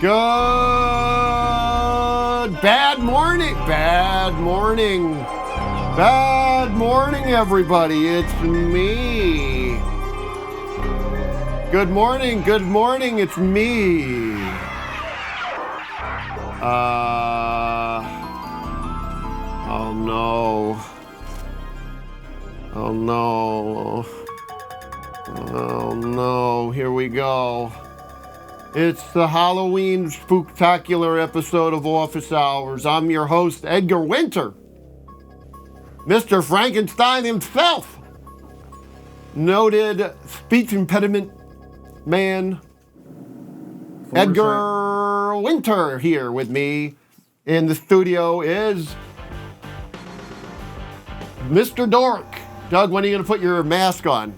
Good bad morning, everybody. It's me. Good morning, it's me. Oh no, here we go. It's the Halloween Spooktacular episode of Office Hours. I'm your host, Edgar Winter. Mr. Frankenstein himself. Noted speech impediment man, Edgar Winter, here with me. In the studio is Mr. Dork. Doug, when are you going to put your mask on?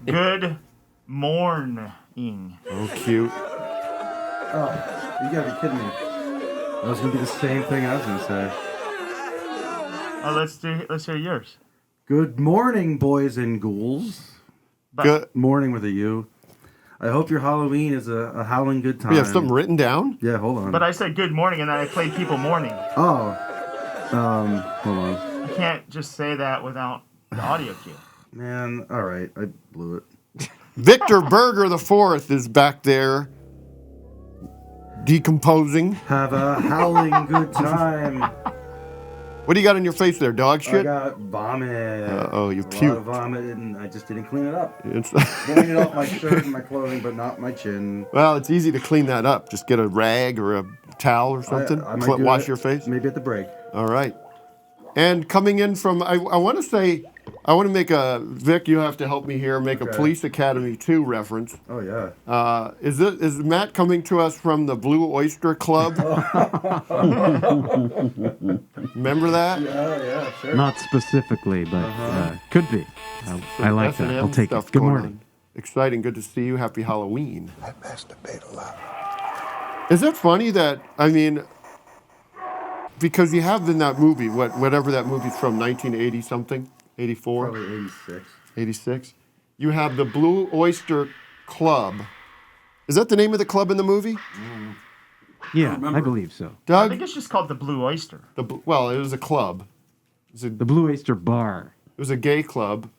Good morning. Oh, cute. Oh, you gotta be kidding me. That was gonna be the same thing I was gonna say. Oh, let's hear yours. Good morning, boys and ghouls. Good morning with a U. I hope your Halloween is a howling good time. You have something written down? Yeah, hold on. But I said good morning and then I played people mourning. Oh. Hold on. You can't just say that without the audio cue. Man, alright, I blew it. Victor Berger the Fourth is back there, decomposing. Have a howling good time. What do you got on your face there, dog shit? I got vomit. Oh, you A lot puked. of vomit, and I just didn't clean it up. It's Getting it off my shirt and my clothing, but not my chin. Well, it's easy to clean that up. Just get a rag or a towel or something. I might do Wash it your face. Maybe at the break. All right. And coming in from, I want to make a, Vic, you have to help me here, make a Police Academy 2 reference. Oh, yeah. Is Matt coming to us from the Blue Oyster Club? Remember that? Yeah, sure. Not specifically, but could be. I like that. S&M I'll take stuff it. Good going morning. on. Exciting. Good to see you. Happy Halloween. I masturbate a lot. Is it funny that, I mean, because you have in that movie, whatever that movie's from, 1980 something, 84? Probably 86. 86? You have the Blue Oyster Club. Is that the name of the club in the movie? Yeah, I believe so. I Doug? think it's just called the Blue Oyster. Well, it was a club. The Blue Oyster Bar. It was a gay club.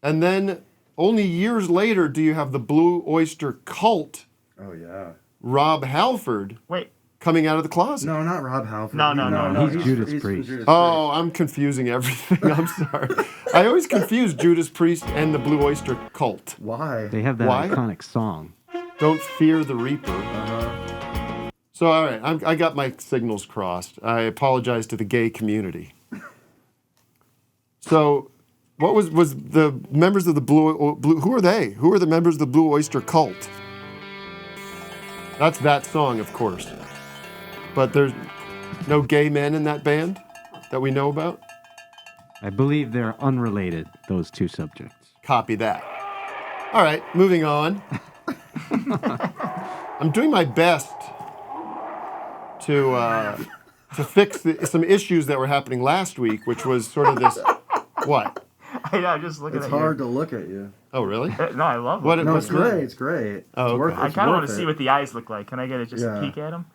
And then only years later do you have the Blue Oyster Cult, Oh, yeah. Rob Halford, Wait, coming out of the closet. No, not Rob Halford. No, he's Judas Priest. Judas Oh, I'm confusing everything. I'm sorry. I always confuse Judas Priest and the Blue Oyster Cult. Why? They have that Why? iconic song. Don't fear the Reaper. So, all right, I got my signals crossed. I apologize to the gay community. So, what was the members of the Blue? Who are they? Who are the members of the Blue Oyster Cult? That's that song, of course. But there's no gay men in that band that we know about? I believe they're unrelated, those two subjects. Copy that. All right, moving on. I'm doing my best to fix some issues that were happening last week, which was sort of this, what? I'm just looking It's at hard you. to look at you. Oh, really? No, I love it. What? No, what's it's great. It's great. Oh, It's worth, okay. I it's kind of want worth to see it. what the eyes look like. Can I get just Yeah. a peek at them?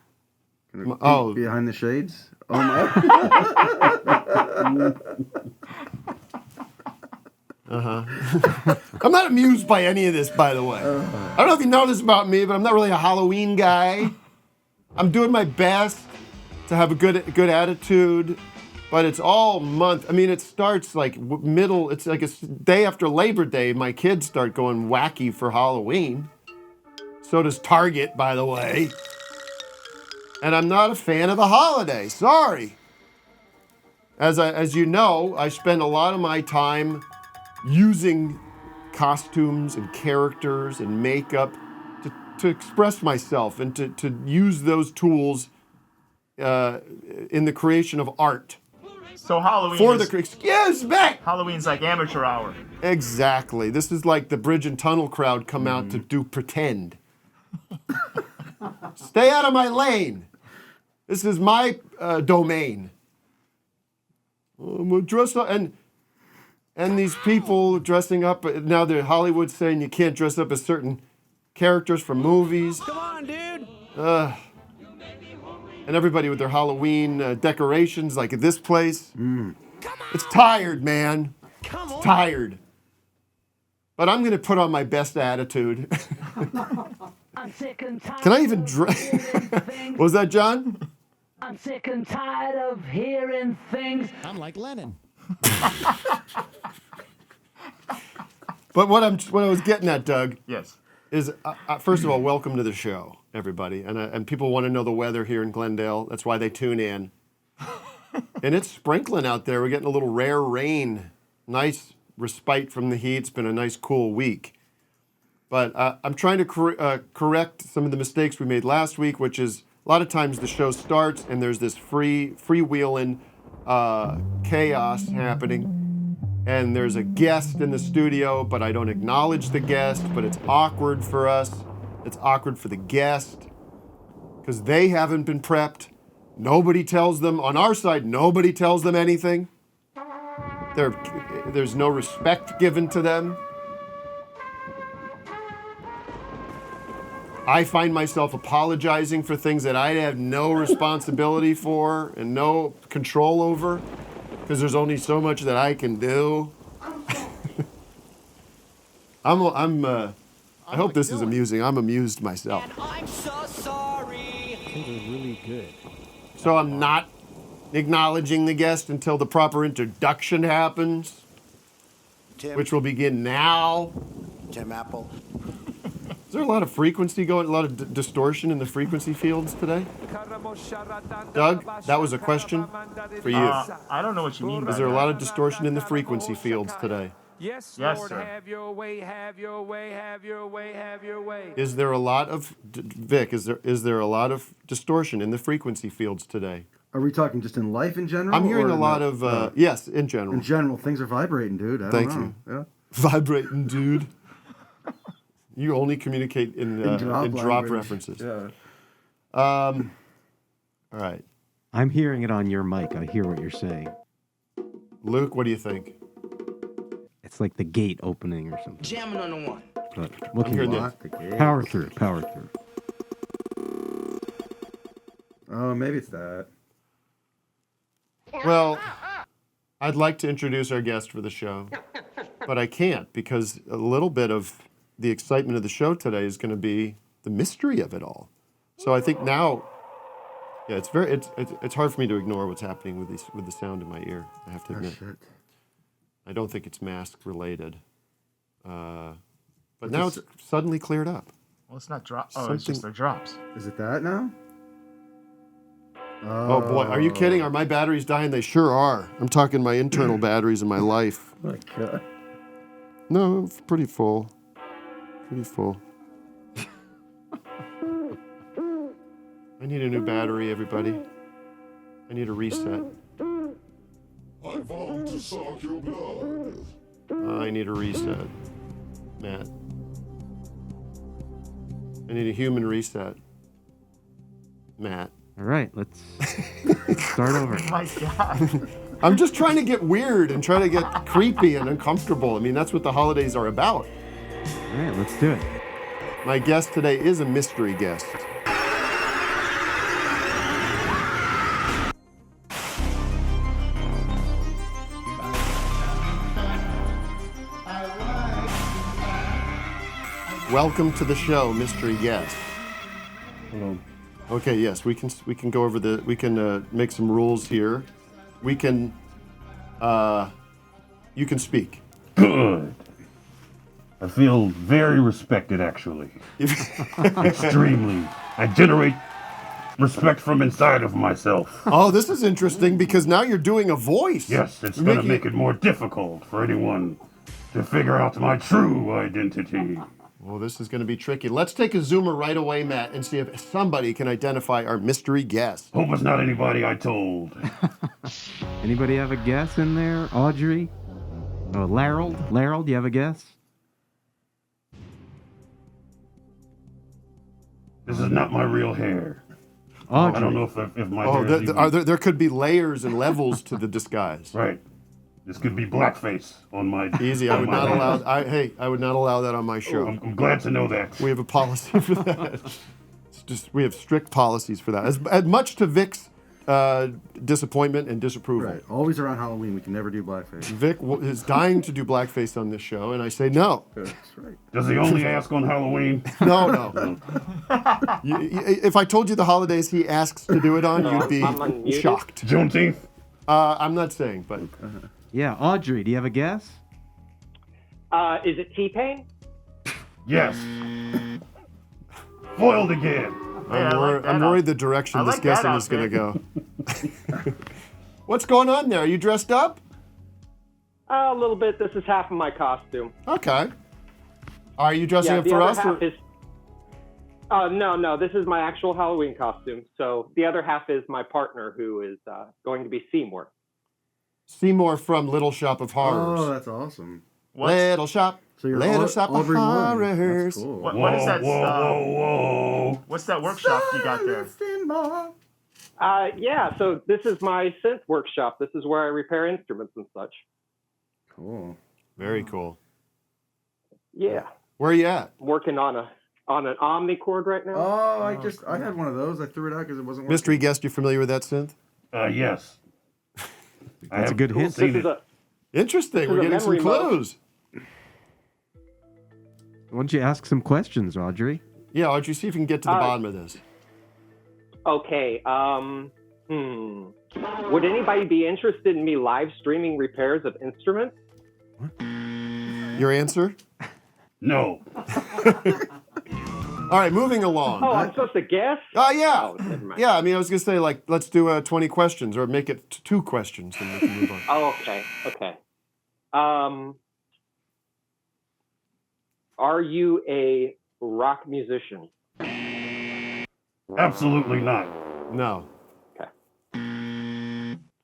Can I Oh. peek behind the shades? Oh, my. I'm not amused by any of this, by the way. I don't know if you know this about me, but I'm not really a Halloween guy. I'm doing my best to have a good attitude, but it's all month. I mean, it starts like middle. It's like a day after Labor Day. My kids start going wacky for Halloween. So does Target, by the way. And I'm not a fan of the holiday. Sorry. As you know, I spend a lot of my time using costumes and characters and makeup to express myself and to use those tools in the creation of art. So Halloween Excuse me! Halloween's like amateur hour. Exactly. This is like the Bridge and Tunnel crowd come out to do pretend. Stay out of my lane. This is my domain. I'm gonna dress up, and these people dressing up, now Hollywood's saying you can't dress up as certain characters from movies. Come on, dude. And everybody with their Halloween decorations, like at this place. It's tired, man. Come on. It's tired. But I'm going to put on my best attitude. I'm sick and tired. Can I even of hearing things. Was that John? I'm sick and tired of hearing things. I'm like Lennon. But what I was getting at, Doug, Yes. is first of all, welcome to the show, everybody. And people want to know the weather here in Glendale. That's why they tune in. And it's sprinkling out there. We're getting a little rare rain. Nice respite from the heat. It's been a nice, cool week. But I'm trying to correct some of the mistakes we made last week, which is a lot of times the show starts and there's this freewheeling chaos happening. And there's a guest in the studio, but I don't acknowledge the guest, but it's awkward for us. It's awkward for the guest because they haven't been prepped. Nobody tells them, on our side, nobody tells them anything. There's no respect given to them. I find myself apologizing for things that I have no responsibility for and no control over. Because there's only so much that I can do. I hope this is amusing. I'm amused myself. And I'm so sorry. Really good. So I'm not acknowledging the guest until the proper introduction happens, which will begin now. Tim Apple. Is there a lot of frequency going, a lot of distortion in the frequency fields today? Doug, that was a question for you. I don't know what you mean by Is there a that. lot of distortion in the frequency fields today? Yes, Yes, Lord, sir. have your way, have your way, have your way, have your way. Is there a lot of, Vic, is there a lot of distortion in the frequency fields today? Are we talking just in life in general? I'm hearing or a lot no? of, yes, in general. In general, things are vibrating, dude. I Thank don't know. Vibrating, dude. You only communicate in drop language. references. Yeah. All right. I'm hearing it on your mic. I hear what you're saying. Luke, what do you think? It's like the gate opening or something. Jamming on the one. But what I'm can hearing you this. do? Power through. Oh, maybe it's that. Well, I'd like to introduce our guest for the show, but I can't because a little bit of the excitement of the show today is going to be the mystery of it all. So I think now, yeah, it's hard for me to ignore what's happening with the sound in my ear. I have to Oh, admit. shit. I don't think it's mask related, but now it's suddenly cleared up. Well, it's not drop. Oh, it's just Something- their drops. Is it that now? Oh boy, are you kidding? Are my batteries dying? They sure are. I'm talking my internal batteries in my life. Oh my God. No, it's pretty full. Pretty full. I need a new battery, everybody. I need a reset. I vow to suck your blood. I need a reset, Matt. I need a human reset, Matt. All right, let's start over. My God. I'm just trying to get weird and try to get creepy and uncomfortable. I mean, that's what the holidays are about. All right, let's do it. My guest today is a mystery guest. Welcome to the show, mystery guest. Hello. Okay, yes, we can go over we can make some rules here. We can, you can speak. Good. I feel very respected, actually. Extremely. I generate respect from inside of myself. Oh, this is interesting because now you're doing a voice. Yes, it's You're going to making- make it more difficult for anyone to figure out my true identity. Well, this is going to be tricky. Let's take a zoomer right away, Matt, and see if somebody can identify our mystery guest. Hope it's not anybody I told. Anybody have a guess in there? Audrey? Oh, Laryl, do you have a guess? This is not my real hair. Audrey. I don't know if my Oh, hair is even... there could be layers and levels to the disguise. Right. This could be blackface on my. Easy. I on would my not hands. allow. I would not allow that on my show. I'm glad to know that. We have a policy for that. It's just we have strict policies for that. As much to Vic's disappointment and disapproval. Right. Always around Halloween, we can never do blackface. Vic is dying to do blackface on this show, and I say no. That's right. Does he only ask on Halloween? No. If I told you the holidays he asks to do it on, you'd be shocked. Juneteenth? I'm not saying, but Yeah, Audrey, do you have a guess? Is it T-Pain? Yes. Foiled again. I'm worried the direction this guessing is going to go. What's going on there? Are you dressed up? A little bit. This is half of my costume. Okay. Are you dressing up the for other us? half is. No. This is my actual Halloween costume. So the other half is my partner, who is going to be Seymour. Seymour from Little Shop of Horrors. Oh, that's awesome. Little Shop. So you're Little Shop of Aubrey Warren. Horrors. That's cool. What is that? Whoa. What's that workshop you got there? So this is my synth workshop. This is where I repair instruments and such. Cool. Very cool. Yeah. Where are you at? Working on an omnichord right now. Oh, I had one of those. I threw it out because it wasn't working. Mystery guest, you familiar with that synth? Yes. That's a good hint. This is a Interesting. We're getting some memory mode. clues. Why don't you ask some questions, Audrey? Yeah, Audrey, see if you can get to the bottom of this. Okay. Would anybody be interested in me live streaming repairs of instruments? Your answer? No. All right, moving along. Oh, I'm supposed to guess? Oh, yeah. Oh, never mind. Yeah, I mean, I was going to say, like, let's do 20 questions or make it 2 questions and we can move on. Oh, okay. Are you a rock musician? Absolutely not. No. Okay.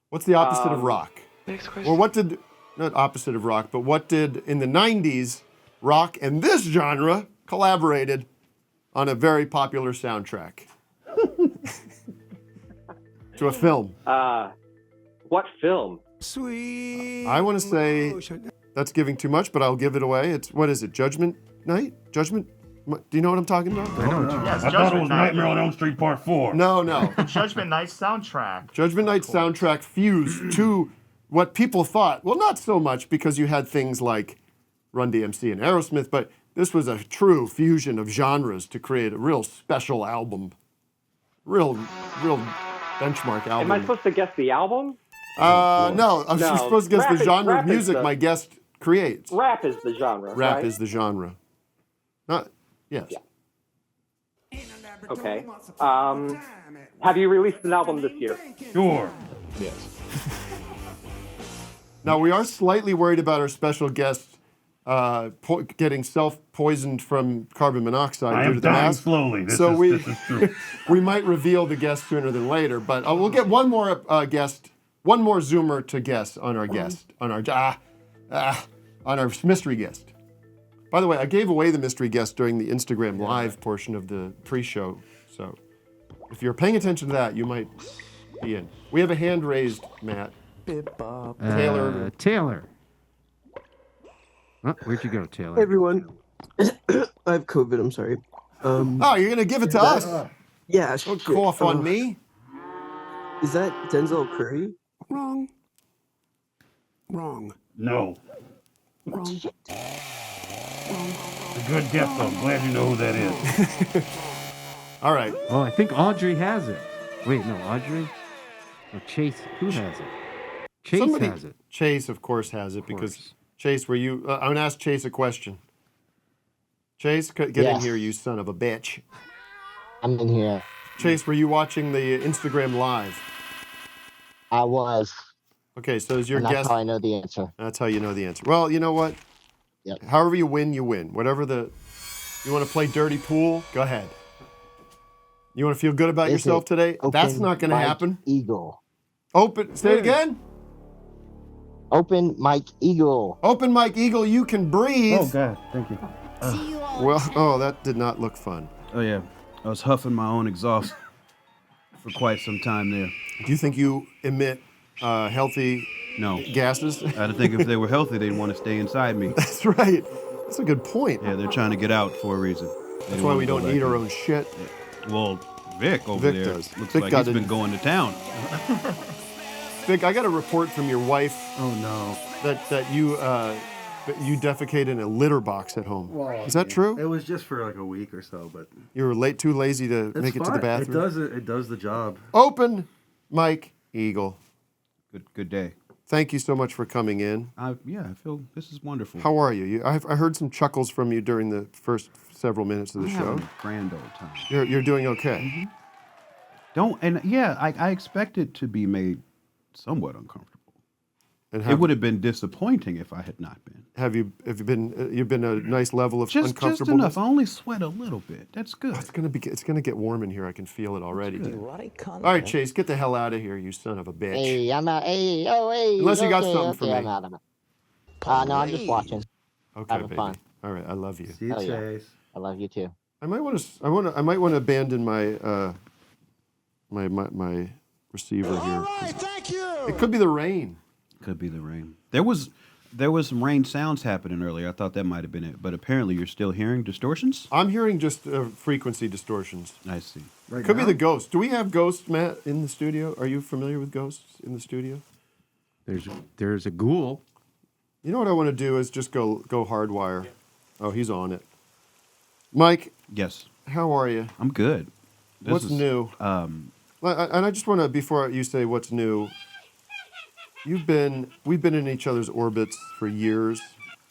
What's the opposite of rock? Next question. Or what did, not opposite of rock, but what did, in the 90s, rock and this genre collaborated on a very popular soundtrack? To a film. What film? I want to say that's giving too much, but I'll give it away. What is it, Judgment Night? Do you know what I'm talking about? I know. Yes, I thought it was Nightmare on Elm Street Part 4. No. Judgment Night soundtrack. Judgment Night soundtrack fused to what people thought. Well, not so much because you had things like Run DMC and Aerosmith, but this was a true fusion of genres to create a real special album. Real benchmark album. Am I supposed to guess the album? No, I was No, supposed to guess the rap is- genre of rap is music the- my guest creates. Rap is the genre, Rap right? is the genre. Yes. Yeah. Okay. Have you released an album this year? Sure. Now, we are slightly worried about our special guest getting self-poisoned from carbon monoxide I due am to the dying mask. slowly. This So is true. we might reveal the guest sooner than later, but we'll get one more guest, one more Zoomer to guess on our guest, on our mystery guest. By the way, I gave away the mystery guest during the Instagram live portion of the pre-show, so if you're paying attention to that, you might be in. We have a hand raised, Matt. Taylor. Taylor. Oh, where'd you go, Taylor? Hey everyone. I have COVID, I'm sorry. Oh, you're gonna give it to us? Yeah, Don't cough on me. Is that Denzel Curry? Wrong. No. Wrong. A good guess, though. I'm glad you know who that is. All right. Oh, I think Audrey has it. Wait, no, Audrey? Or Chase, who has it? Chase Somebody- has it. Chase, of course, has it because Chase, were you? I'm gonna ask Chase a question. Chase, get in here, you son of a bitch. I'm in here. Chase, were you watching the Instagram live? I was. Okay, so is your And that's guest? how I know the answer. That's how you know the answer. Well, you know what? Yep. However you win, you win. Whatever the, you want to play dirty pool? Go ahead. You want to feel good about Is yourself it today? That's Open not going to Mike happen. Eagle. Open. Say it again. Open Mike Eagle. Open Mike Eagle. You can breathe. Oh, God. Thank you. Well, that did not look fun. Oh, yeah. I was huffing my own exhaust for quite some time there. Do you think you emit healthy No. gases? I think if they were healthy, they'd want to stay inside me. That's right. That's a good point. Yeah, they're trying to get out for a reason. That's why we don't eat our own shit. Well, Vic over Vic there does. looks Vic like got he's it. been going to town. Vic, I got a report from your wife. Oh no. That you defecated in a litter box at home. Is that true? It was just for like a week or so, but You were too lazy to make it to the bathroom. It does the job. Open, Mike Eagle. Good day. Thank you so much for coming in. I feel this is wonderful. How are you? I heard some chuckles from you during the first several minutes of the I'm show. having a grand old time. You're doing okay. I expect it to be made somewhat uncomfortable. And It would have been disappointing if I had not been. Have you been? You've been a nice level of Just uncomfortableness. enough. I only sweat a little bit. That's good. It's gonna get warm in here. I can feel it already. Erotic content. All right, Chase, get the hell out of here, you son of a bitch. Hey, I'm out. Hey, oh, hey. Unless you got okay, something for okay, me. I'm out. No, I'm just watching. Okay, Having baby. fun. All right, I love you. See you, Oh, yeah. Chase. I love you too. I might want to abandon my my receiver here. All right, thank you. It could be the rain. Could be the rain. There was some rain sounds happening earlier. I thought that might have been it, but apparently you're still hearing distortions. I'm hearing just frequency distortions. I see. Right Could now? be the ghost. Do we have ghosts, Matt, in the studio? Are you familiar with ghosts in the studio? There's a ghoul. You know what I want to do is just go hardwire. Oh, he's on it. Mike, Yes, how are you? I'm good. What's new? And I just want to, before you say what's new, we've been in each other's orbits for years.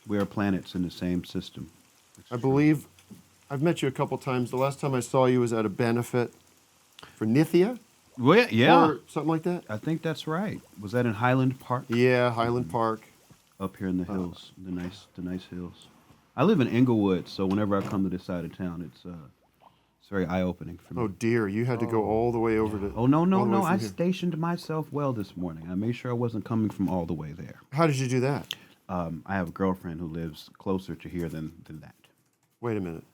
We are planets in the same system. I believe I've met you a couple times. The last time I saw you was at a benefit for Nithya Well, yeah, or something like that. I think that's right. Was that in Highland Park? Yeah, Highland Park. Up here in the hills, the nice hills. I live in Inglewood, so whenever I come to this side of town, it's very eye-opening for me. Oh dear, you had to go all the way over to. Oh, no. all the way from I here. stationed myself well this morning. I made sure I wasn't coming from all the way there. How did you do that? I have a girlfriend who lives closer to here than that. Wait a minute.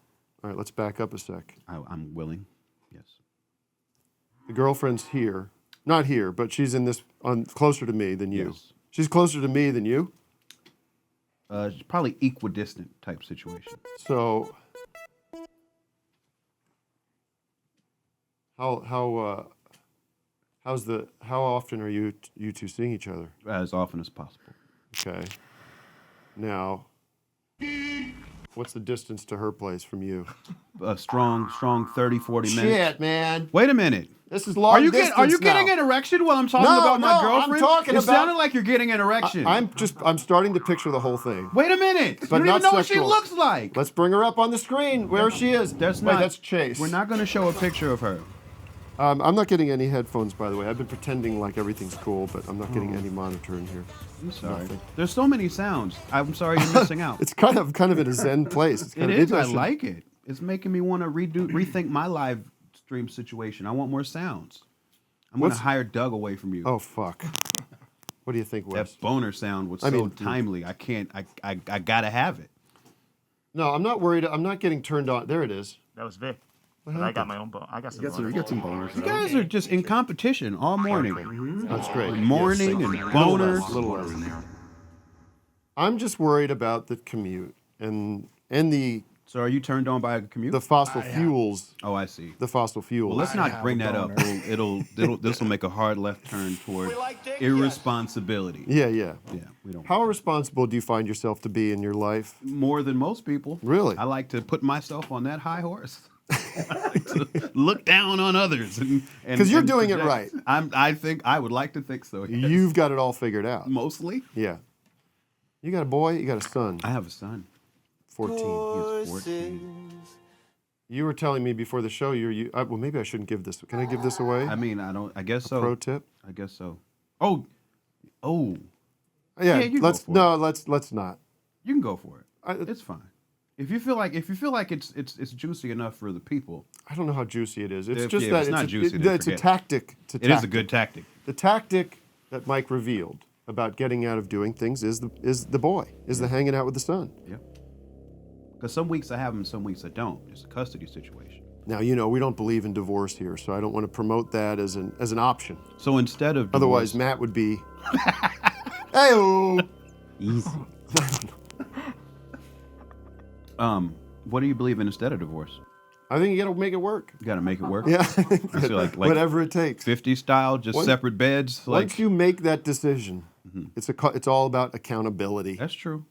All right, let's back up a sec. I'm willing. Yes. The girlfriend's here, not here, but she's in this closer to me than you. Yes. She's closer to me than you. It's probably equidistant type situation. So how often are you two seeing each other? As often as possible. Okay. Now, what's the distance to her place from you? A strong 30, 40 minutes. Shit, man. Wait a minute. This is long distance Are you now. getting an erection while I'm talking No, about my no, I'm girlfriend? talking it about- sounded like you're getting an erection. I'm starting to picture the whole thing. Wait a minute. But you don't not even know what she sexual. looks like. Let's bring her up on the screen. Where she is. That's Wait, not. that's Chase. We're not going to show a picture of her. I'm not getting any headphones, by the way. I've been pretending like everything's cool, but I'm not getting any monitor in here. I'm sorry. Nothing. There's so many sounds. I'm sorry you're missing out. It's kind of in a zen place. It's kind It of, is. maybe I should- like it. It's making me want to rethink my live stream situation. I want more sounds. I'm going to What's- hire Doug away from you. Oh fuck. What do you think, Wes? That boner sound was I so mean, timely. I can't. I gotta have it. No, I'm not worried. I'm not getting turned on. There it is. That was Vic. What But I got happened? my own bone. I got some. You got some boners. You guys are just in competition all morning. That's great. Morning and boners. Little less. I'm just worried about the commute and the So are you turned on by a commute? fossil fuels. Oh, I see. The fossil fuels. Well, let's not bring that up. This will make a hard left turn toward irresponsibility. Yeah. Yeah, we don't. How irresponsible do you find yourself to be in your life? More than most people. Really? I like to put myself on that high horse. I like to look down on others and 'Cause you're and doing it project. I would like to think so. Yes. You've got it all figured out. Mostly. Yeah. You got a boy. You got a son. I have a son. 14. He is 14. You were telling me before the show. Well, maybe I shouldn't give this. Can I give this away? I mean, I don't. I guess so. Pro tip. I guess so. Oh. Yeah. you let's go for it. let's not. You can go for it. It's fine. If you feel like it's juicy enough for the people. I don't know how juicy it is. It's If- just yeah, if that it's not juicy, it's then a forget it. tactic. It is a good tactic. The tactic that Mike revealed about getting out of doing things is the hanging out with the son. Yep. Because some weeks I have them, some weeks I don't. It's a custody situation. Now, we don't believe in divorce here, so I don't want to promote that as an option. So instead of Otherwise, divorce, Matt would be Hey-oh. Easy. What do you believe in instead of divorce? I think you gotta make it work. You gotta make it work. Yeah. I feel like Whatever it takes. 50 style, just separate beds. Once you make that decision, it's all about accountability. That's true.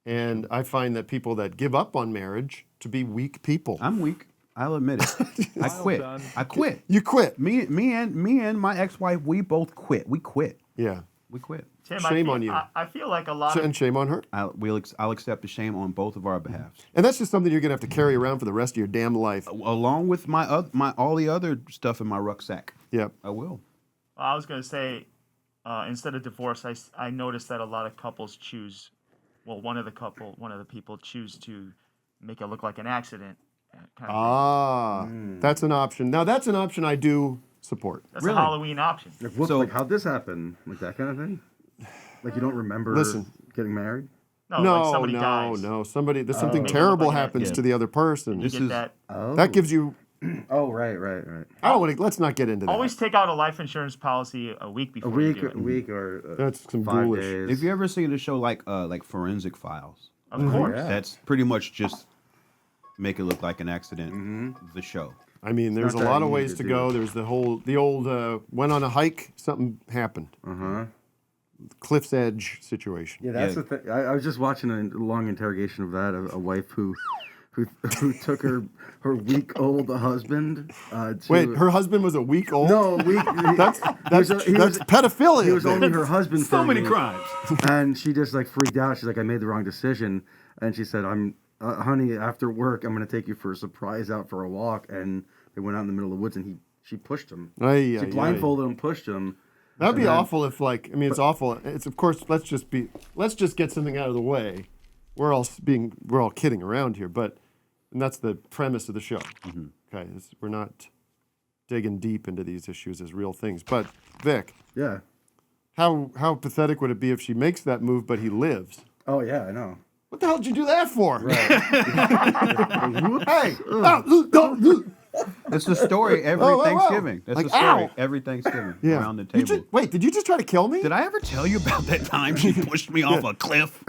And I find that people that give up on marriage to be weak people. I'm weak. I'll admit it. I quit. I quit. You quit. Me and my ex-wife, we both quit. We quit. Yeah. We quit. Tim, Shame on you. I feel like a lot And shame on her. I'll accept the shame on both of our behalves. And that's just something you're gonna have to carry around for the rest of your damn life. Along with my all the other stuff in my rucksack. Yep. I will. I was going to say, instead of divorce, I noticed that a lot of couples choose, well, one of the people choose to make it look like an accident. Kind of That's an option. Now, that's an option I do support. That's a Halloween option. Like, what, like, how'd this happen? Like that kind of thing? Like you don't remember getting married? No, like somebody dies. No. There's something terrible happens to the other person. You get that. That gives you. Oh, right. I don't want to. Let's not get into that. Always take out a life insurance policy a week before you do it. A week or that's some 5 ghoulish. days. Have you ever seen a show like Forensic Files? Of course. Yeah. That's pretty much just make it look like an accident. The show. I mean, there's a not that lot of easy ways to to do. go. There's the old went on a hike, something happened. Cliff's edge situation. Yeah, that's the thing. I was just watching a long interrogation of that. A wife who took her week old husband. Wait, her husband was a week old? No, a week. That's pedophilia. He was only her husband. So for a many week. crimes. And she just like freaked out. She's like, I made the wrong decision. And she said, honey, after work, I'm going to take you for a surprise out for a walk. And they went out in the middle of the woods, and she pushed him. She blindfolded him, pushed him. That'd be awful if, like, I mean, it's awful. It's, of course, let's just get something out of the way. We're all kidding around here, and that's the premise of the show. Okay, we're not digging deep into these issues as real things. But Vic, Yeah. how pathetic would it be if she makes that move, but he lives? Oh yeah, I know. What the hell did you do that for? Right. Hey, It's the story every Thanksgiving. That's like, the story ow. every Thanksgiving Yeah. around the table. Wait, did you just try to kill me? Did I ever tell you about that time she pushed me off a cliff?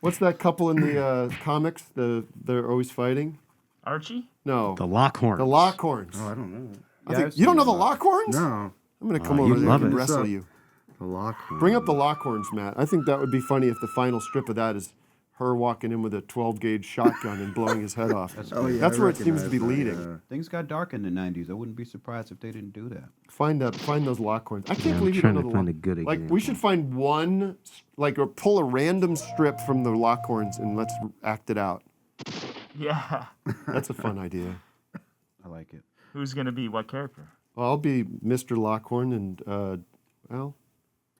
What's that couple in the comics? They're always fighting. Archie? No. The Lockhorns. The Lockhorns. Oh, I don't know. You don't know the Lockhorns? No. I'm gonna come over you there love and it. wrestle you. The Lockhorns. Bring up the Lockhorns, Matt. I think that would be funny if the final strip of that is her walking in with a 12-gauge shotgun and blowing his head off. That's where it seems to be leading. Things got dark in the 90s. I wouldn't be surprised if they didn't do that. Find those Lockhorns. I can't I'm believe you don't trying know to the find a Lockhorns. good Like, example. we should find one, like, or pull a random strip from the Lockhorns and let's act it out. Yeah. That's a fun idea. I like it. Who's going to be what character? Well, I'll be Mr. Lockhorn and, Al, I'll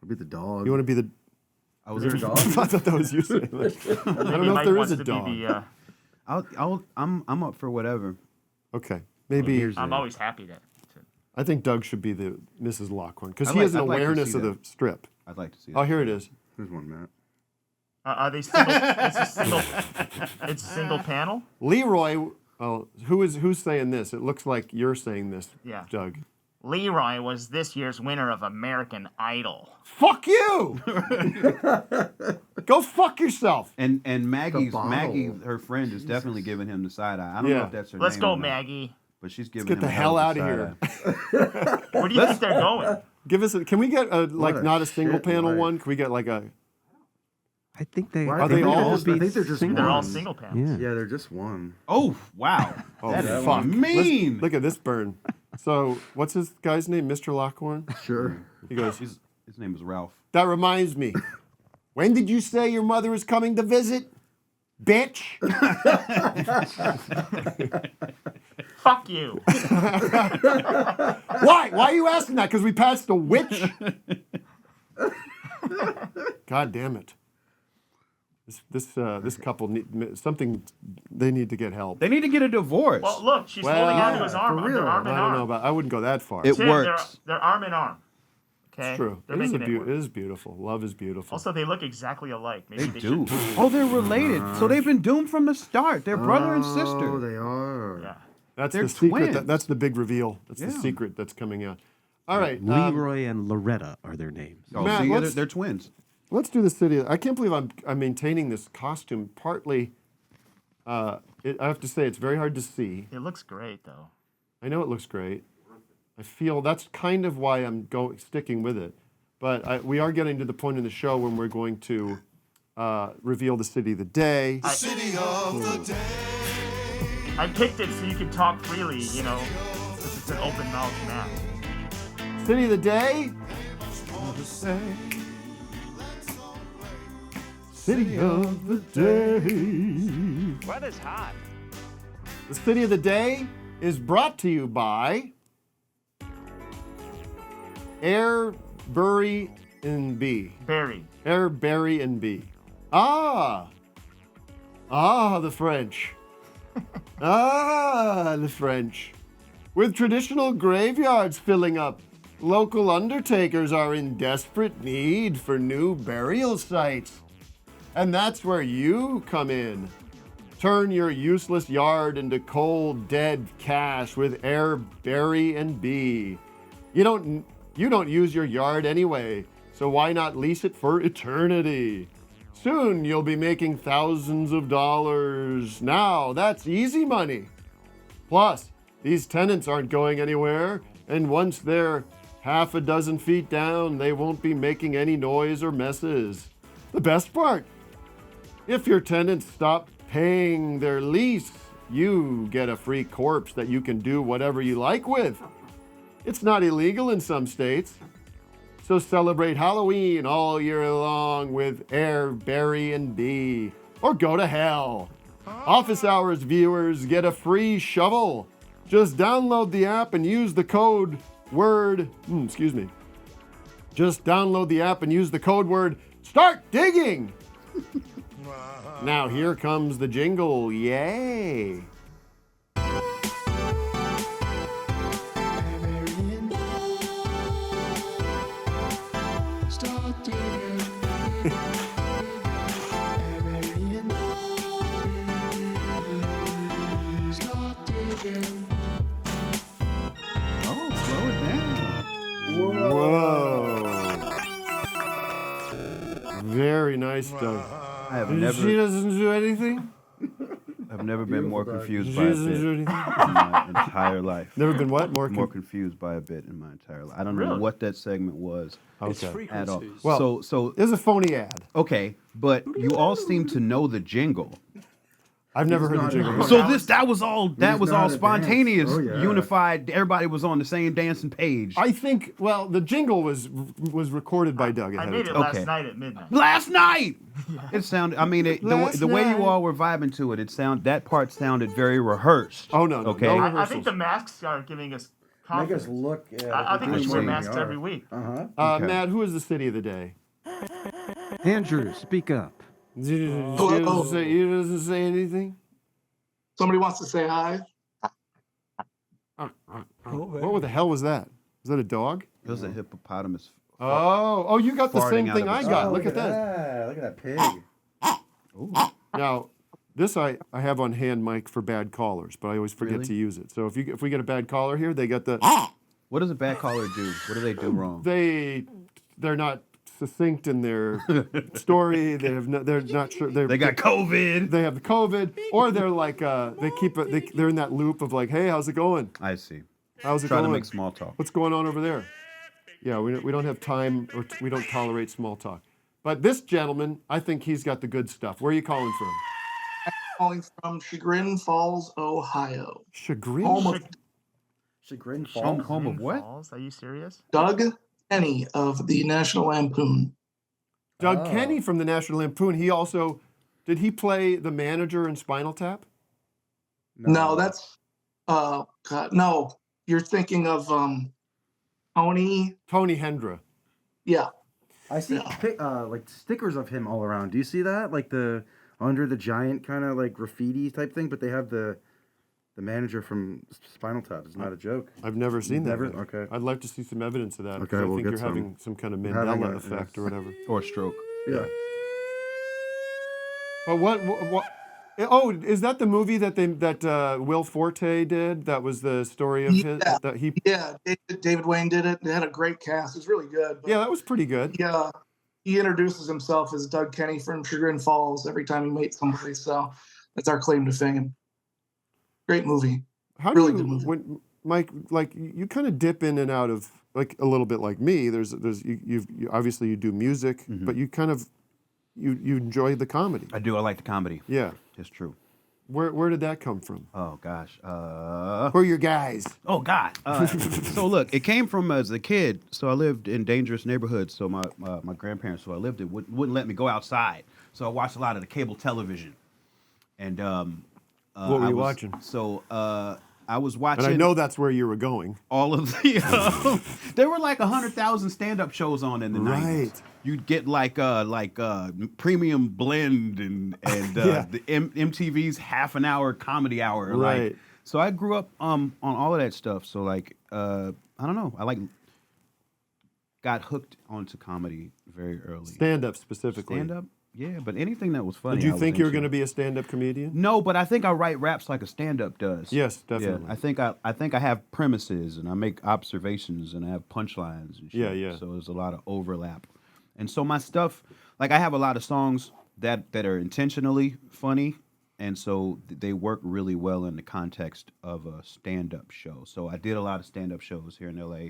be the dog. you want to be the... I was Is there a dog? I thought that was you saying that. I don't know if there is a dog. I'm up for whatever. Okay, maybe... I'm always happy to. I think Doug should be the Mrs. Lockhorn because I'd he like- has an I'd like to awareness see of the that. strip. I'd like to see that. Oh, here it is. Here's one, Matt. Are they single? It's a single panel? Leroy, oh, who's saying this? It looks like you're saying this, Yeah. Doug. Leroy was this year's winner of American Idol. Fuck you! Go fuck yourself. And Maggie, bottle. her friend, is definitely giving him the side eye. I don't know if that's her Let's name. go, or not, Maggie. But she's giving Get him the a hell of out a of side here. eye. Where do you think they're going? Give us can we get a What a not a single shit panel life. one? Can we get like a I think they Why Are they all- I think they're just They're all one. single panels. Yeah. Yeah, they're just one. Oh, wow. oh That is fuck mean. Look at this burn. So what's his guy's name? Mr. Lockhorn? Sure. He goes, His name is Ralph. that reminds me. When did you say your mother is coming to visit? Bitch. Fuck you. Why? Why are you asking that? Because we passed a witch? God damn it. This couple need something. They need to get help. They need to get a divorce. Well, look, she's holding on to his arm. for real. They're arm in I don't know arm. about. I wouldn't go that far. It Tim, works. They're arm in arm. Okay. It's true. They're It is, making it it work. is beautiful. Love is beautiful. Also, they look exactly alike. Maybe They they do. should- Oh, they're related. So they've been doomed from the start. They're brother and Oh, sister. they are. Yeah. that's they're the secret. twins. That's the big reveal. That's the Yeah. secret that's coming out. All right. Leroy and Loretta are their names. Oh, Matt, see, let's- they're twins. Let's do the city. I can't believe I'm maintaining this costume. Partly, I have to say it's very hard to see. It looks great though. I know it looks great. I feel that's kind of why I'm sticking with it. But we are getting to the point in the show when we're going to reveal the city of the day. City of the day. I picked it so you can talk freely, you know, because it's an open mouth map. City of the day. City of the day. Weather's hot. The city of the day is brought to you by Air, Bury, and B. Berry. Air, Berry, and B. The French. The French. With traditional graveyards filling up, local undertakers are in desperate need for new burial sites. And that's where you come in. Turn your useless yard into cold, dead cash with Air, Berry, and B. You don't use your yard anyway, so why not lease it for eternity? Soon you'll be making thousands of dollars. Now that's easy money. Plus, these tenants aren't going anywhere, and once they're half a dozen feet down, they won't be making any noise or messes. The best part, if your tenants stop paying their lease, you get a free corpse that you can do whatever you like with. It's not illegal in some states. So celebrate Halloween all year long with Air, Berry, and B. Or go to hell. Office Hours viewers get a free shovel. Just download the app and use the code word, Just download the app and use the code word, start digging. Now here comes the jingle, yay. Very nice stuff. She doesn't do anything? I've never been more confused She by a doesn't bit do in anything? my entire life. Never been what? More confused by a bit in my entire life. I don't know Really? what that segment was at all. Well, so it's a phony ad. okay, but you all seem to know the jingle. I've never heard the jingle. So that was all not a spontaneous, dance. Oh, yeah. unified. Everybody was on the same dancing page. I think, well, the jingle was recorded by Doug I ahead made of it time. last night at midnight. Last night, it sounded. I mean, Last the way night. you all were vibing to it, that part sounded very rehearsed. Oh no, Okay. no I rehearsals. think the masks are giving us Make confidence. us look. I think we should wear masks every week. Okay. Matt, who is the city of the day? Andrew, speak up. He doesn't say anything? Somebody wants to say hi. What the hell was that? Was that a dog? It was a hippopotamus. Oh, you got the Farting same out thing of I his got. mouth. Look at that. Look at that pig. Now, this I have on hand, Mike, for bad callers, but I always forget Really? to use it. So if we get a bad caller here, they got the What does a bad caller do? What do they do wrong? they're not succinct in their story. They're not sure. They got COVID. They have the COVID, or they're like they're in that loop of like, hey, how's it going? I see. How's it Trying going? to make small talk. What's going on over there? Yeah, we don't have time, or we don't tolerate small talk. But this gentleman, I think he's got the good stuff. Where are you calling from? Calling from Chagrin Falls, Ohio. Chagrin? Home of Chagrin Falls. Home of what? Falls? Are you serious? Doug Kenny of the National Lampoon. Doug Kenny from the National Lampoon. Did he play the manager in Spinal Tap? No, that's God, no. You're thinking of Tony Hendra. Yeah. I see like stickers of him all around. Do you see that? Like the under the giant kind of like graffiti type thing, but they have the manager from Spinal Tap. It's not a joke. I've never seen that. Never? yet. Okay. I'd like to see some evidence of that. Okay, because I we'll think get you're some. having some kind of I'm having Mandela a- effect or whatever. Or stroke. Yeah. But what Oh, is that the movie that Will Forte did? That was the story of his. That he. Yeah, David Wayne did it. They had a great cast. It was really good. Yeah, that was pretty good. Yeah, he introduces himself as Doug Kenny from Chagrin Falls every time he meets somebody. So that's our claim to fame. Great movie. Really good movie. When, Mike, like you kind of dip in and out of like a little bit like me. There's you obviously you do music, but you kind of you enjoy the comedy. I do. I like the comedy. Yeah, it's true. Where did that come from? Oh gosh, who are your guys? Oh God. So look, it came from as a kid. So I lived in dangerous neighborhoods. So my grandparents, who I lived in, wouldn't let me go outside. So I watched a lot of the cable television. And what were you watching? So I was watching. And I know that's where you were going. All of the there were like 100,000 stand-up shows on in the 90s. You'd get like premium blend and the MTV's half an hour comedy hour. Right. Like, so I grew up on all of that stuff. So like I don't know. I got hooked onto comedy very early. Stand-up specifically. Stand-up. Yeah, but anything that was funny. Did you think you were going to be a stand-up comedian? No, but I think I write raps like a stand-up does. Yes, definitely. Yeah, I think I have premises and I make observations and I have punchlines and shit. Yeah. So there's a lot of overlap. And so my stuff, like I have a lot of songs that are intentionally funny, and so they work really well in the context of a stand-up show. So I did a lot of stand-up shows here in LA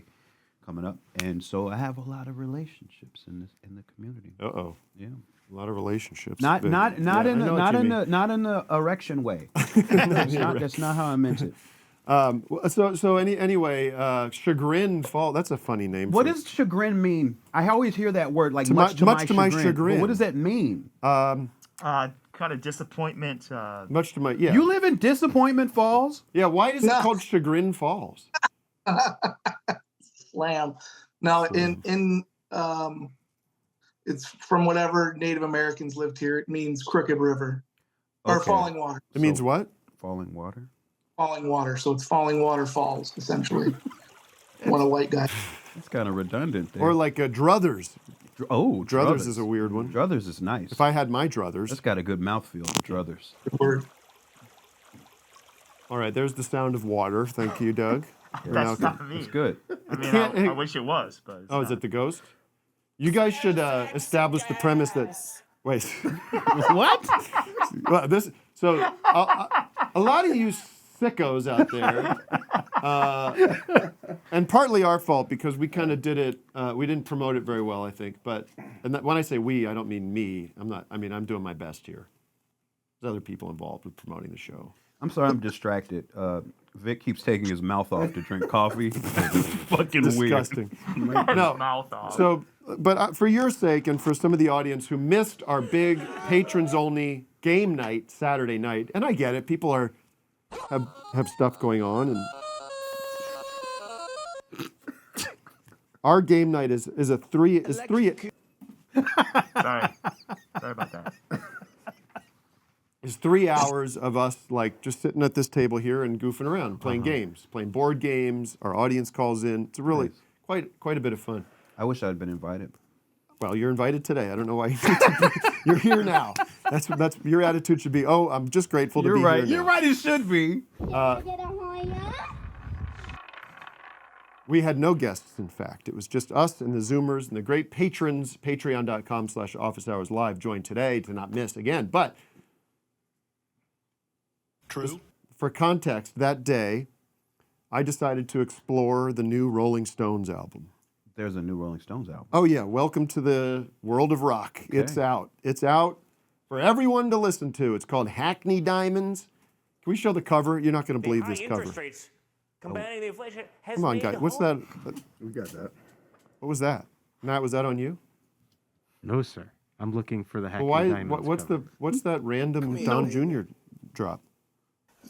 coming up, and so I have a lot of relationships in the community. Uh-oh. Yeah. A lot of relationships. Not in the erection way. That's not how I meant it. Anyway, Chagrin Fall. That's a funny name. What does chagrin mean? I always hear that word, like much to my chagrin. But what does that mean? Kind of disappointment. Much to my You live in Disappointment Falls? Yeah. Why is it called Chagrin Falls? Slam. Now in it's from whatever Native Americans lived here. It means crooked river or falling water. It means what? Falling water. Falling water. So it's falling water falls essentially. What a white guy. That's kind of redundant. There. Or like Druthers. Oh, Druthers is a weird one. Druthers is nice. If I had my Druthers. That's got a good mouthfeel. Druthers. Good word. All right, there's the sound of water. Thank you, Doug. That's not me. That's good. I mean, I wish it was, but. Is it the ghost? You guys should establish the premise that. Wait. What? Well, a lot of you sickos out there, and partly our fault because we kind of did it. We didn't promote it very well, I think. But when I say we, I don't mean me. I'm doing my best here. There's other people involved with promoting the show. I'm sorry, I'm distracted. Vic keeps taking his mouth off to drink coffee. Fucking disgusting. Weird. No. Mouth off. So, but for your sake and for some of the audience who missed our big patrons-only game night Saturday night, and I get it, people have stuff going on, and our game night is three. Sorry about that. Is 3 hours of us like just sitting at this table here and goofing around, playing games, playing board games. Our audience calls in. It's really quite a bit of fun. I wish I'd been invited. Well, you're invited today. I don't know why you need to be. You're here now. That's your attitude should be. Oh, I'm just grateful to be here now. You're right. It should be. We had no guests, in fact. It was just us and the Zoomers and the great patrons. Patreon.com/officeHoursLive joined today to not miss again. But true. For context, that day, I decided to explore the new Rolling Stones album. There's a new Rolling Stones album. Oh, yeah. Welcome to the world of rock. Okay. It's out. It's out for everyone to listen to. It's called Hackney Diamonds. Can we show the cover? You're not going to believe this cover. Combating the inflation has Come on, guys. What's that? We got that. What was that? Matt, was that on you? No, sir. I'm looking for the Hackney Diamonds cover. What's that random Don Jr. drop?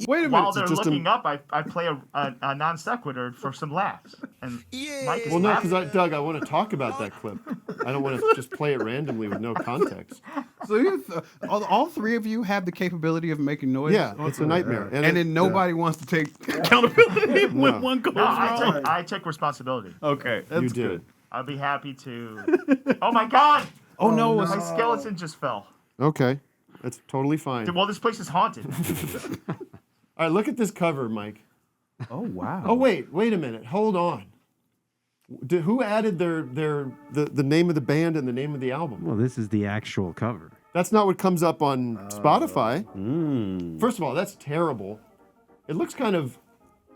Wait a minute. While they're looking up, I play a non sequitur for some laughs. And Mike is well, no, because Doug, I want to talk about that clip. I don't want to just play it randomly with no context. So all three of you have the capability of making noise? Yeah, it's a nightmare. And then nobody wants to take accountability when one goes wrong? I take responsibility. Okay, that's you did. Good. I'll be happy to... Oh, my God! Oh, no. My skeleton just fell. Okay. That's totally fine. Well, this place is haunted. All right, look at this cover, Mike. Oh wow. Oh wait a minute. Hold on. Who added the name of the band and the name of the album? Well, this is the actual cover. That's not what comes up on Spotify. First of all, that's terrible. It looks kind of.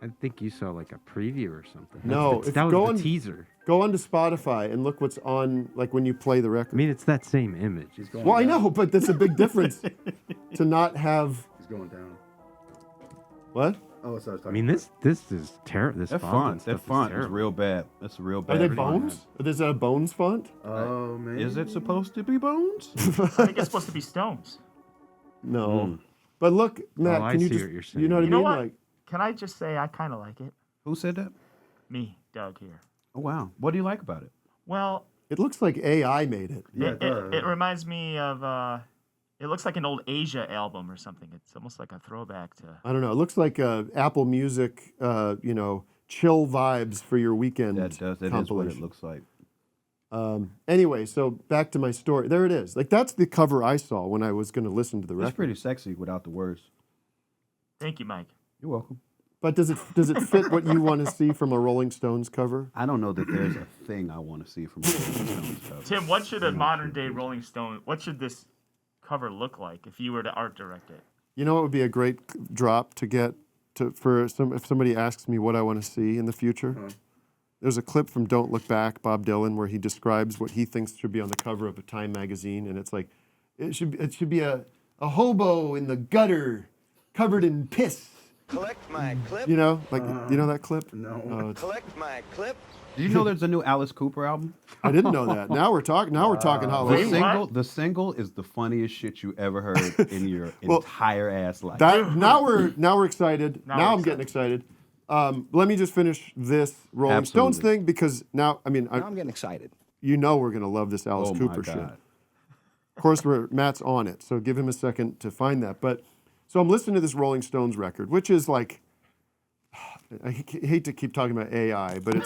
I think you saw like a preview or something. No, that was the teaser. Go onto Spotify and look what's on, like when you play the record. I mean, it's that same image. Well, I know, but that's a big difference to not have. He's going down. What? Oh, sorry. I mean, this is terrible. This That font font is terrible. real bad. That's real bad. Are they Bones? Is that a Bones font? Oh man. Is it supposed to be Bones? I think it's supposed to be Stones. No. But look, Matt, I can you see just, what you're saying. you know what You I know mean? what? Like, Can I just say I kind of like it? Who said that? Me, Doug here. Oh wow. What do you like about it? Well, it looks like AI made it. Yeah, it reminds me of. It looks like an old Asia album or something. It's almost like a throwback to. I don't know. It looks like Apple Music, chill vibes for your weekend. That does. That is what compilation. it looks like. Anyway, so back to my story. There it is. Like that's the cover I saw when I was going to listen to the record. It's pretty sexy without the words. Thank you, Mike. You're welcome. But does it fit what you want to see from a Rolling Stones cover? I don't know that there's a thing I want to see from a Rolling Stones cover. Tim, what should a modern day Rolling Stone? What should this cover look like if you were to art direct it? You know what would be a great drop to get if somebody asks me what I want to see in the future? There's a clip from Don't Look Back, Bob Dylan, where he describes what he thinks should be on the cover of a Time magazine, and it's like it should be a hobo in the gutter, covered in piss. Collect my clip. You know, like you know that clip? No. Collect my clip. Did you know there's a new Alice Cooper album? I didn't know that. Now we're talking. Now we're talking Halloween. The single is the funniest shit you ever heard in your entire ass life. Now we're excited. Now I'm getting excited. Let me just finish this Rolling Stones thing because now I'm getting excited. You know we're gonna love this Alice Cooper shit. Of course, Matt's on it, so give him a second to find that. But so I'm listening to this Rolling Stones record, which is like. I hate to keep talking about AI, but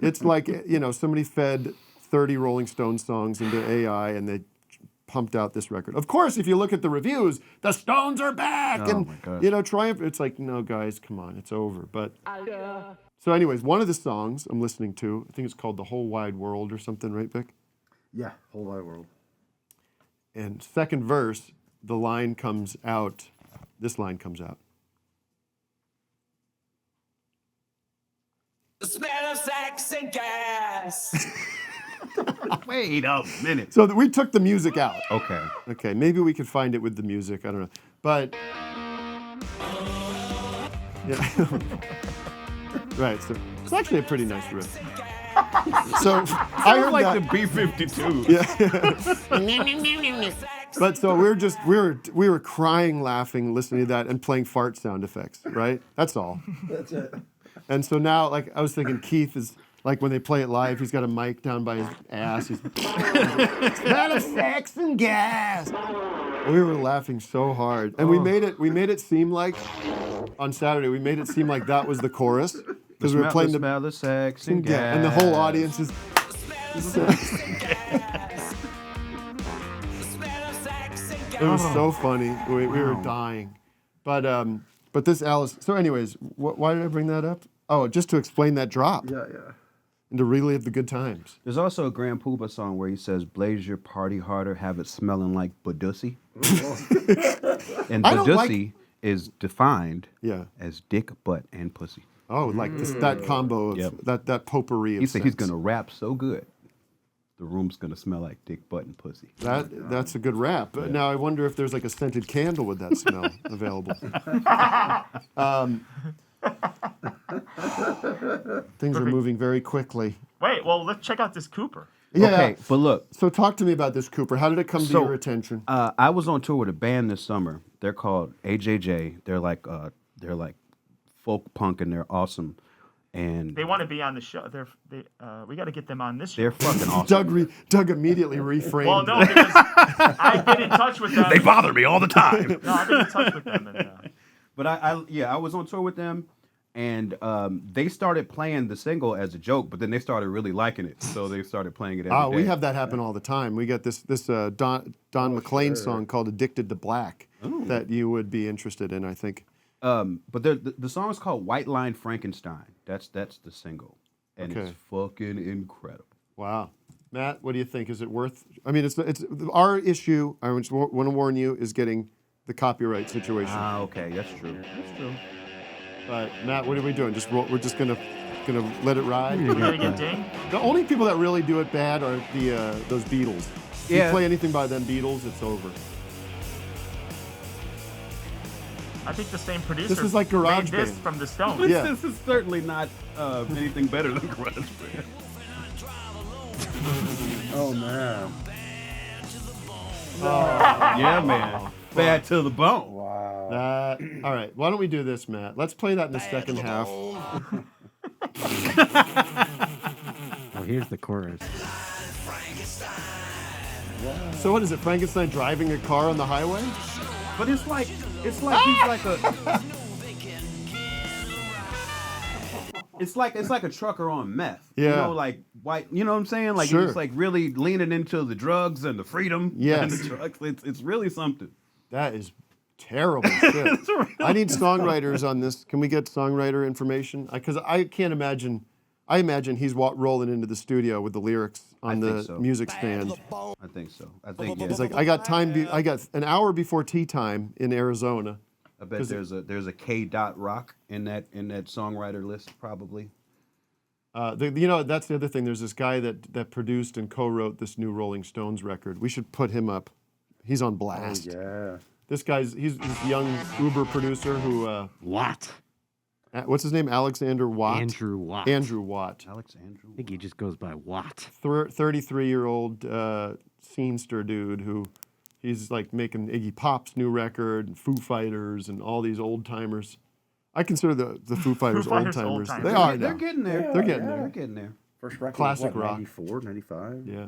it's like somebody fed 30 Rolling Stones songs into AI and they pumped out this record. Of course, if you look at the reviews, the Stones are back and Triumph. It's like, no, guys, come on, it's over. But so, anyways, one of the songs I'm listening to, I think it's called "The Whole Wide World" or something, right, Vic? Yeah, Whole Wide World. And second verse, the line comes out. This line comes out. The smell of sex and gas. Wait a minute. So we took the music out. Okay. Okay, maybe we could find it with the music. I don't know. But yeah. Right, so it's actually a pretty nice riff. So I heard like that. the B-52. Yeah. But so we were crying, laughing, listening to that, and playing fart sound effects, right? That's all. That's it. And so now, like, I was thinking Keith is, like, when they play it live, he's got a mic down by his ass. He's smell of sex and gas. We were laughing so hard. And we made it seem like, on Saturday, we made it seem like that was the chorus. Because we were playing the smell of sex and gas. And the whole audience is... It was so funny. We were dying. But this Alice... So anyways, why did I bring that up? Oh, just to explain that drop. Yeah. And to relive the good times. There's also a Grand Poobah song where he says, blaze your party harder, have it smelling like Badussy. And Badussy is defined as dick, butt, and pussy. Oh, like that combo of that potpourri of He said scents. he's going to rap so good, the room's going to smell like dick, butt, and pussy. That's a good rap. Yeah. Now I wonder if there's like a scented candle with that smell available. Things are moving very quickly. Wait, well, let's check out this Cooper. Yeah. Okay, but look. So talk to me about this Cooper. How did it come to your attention? I was on tour with a band this summer. They're called AJJ. They're like folk punk and they're awesome. And They want to be on the show. We got to get them on this show. they're fucking awesome. Doug immediately reframed. Well, no, because I've been in touch with them. They bother me all the time. No, I've been in touch with them. And, But I was on tour with them, And they started playing the single as a joke, but then they started really liking it, so they started playing it every day. We have that happen all the time. We got this Don McLean song called "Addicted to Black" that you would be interested in, I think. But the song is called "White Line Frankenstein." That's the single, and it's fucking incredible. Wow, Matt, what do you think? Is it worth? I mean, it's our issue. I just want to warn you is getting the copyright situation. Okay, that's true. That's true. Matt, what are we doing? We're just gonna let it ride. You're gonna get dinged? The only people that really do it bad are those Beatles. If you play anything by them Beatles, it's over. I think the same producer. This is like Garage made this Band. from the Stones. Yeah. This is certainly not anything better than Garage Band. Oh man. Yeah, man. Bad to the bone. Wow. All right, why don't we do this, Matt? Let's play that in the second half. Oh, here's the chorus. So what is it? Frankenstein driving a car on the highway? But it's like he's like a. It's like a trucker on meth. Yeah. You know, like white. You know what I'm saying? Like Sure. he's like really leaning into the drugs and the freedom. Yes. And the drugs. It's really something. That is terrible shit. I need songwriters on this. Can we get songwriter information? Because I can't imagine. I imagine he's rolling into the studio with the lyrics on the music stand. I think so. I think yeah. He's like, I got time. I got an hour before tea time in Arizona. I bet there's a K. Rock in that songwriter list probably. That's the other thing. There's this guy that produced and co-wrote this new Rolling Stones record. We should put him up. He's on blast. Oh, yeah. This guy's he's this young Uber producer who Watt. What's his name? Alexander Watt. Andrew Watt. Andrew Watt. Alexander. I think he just goes by Watt. 33-year-old scenester dude who he's like making Iggy Pop's new record and Foo Fighters and all these old timers. I consider the Foo Fighters old timers. They are. They're getting there. Yeah, they're getting there. They're getting there. First record Classic was, what, rock. 94, 95? Yeah.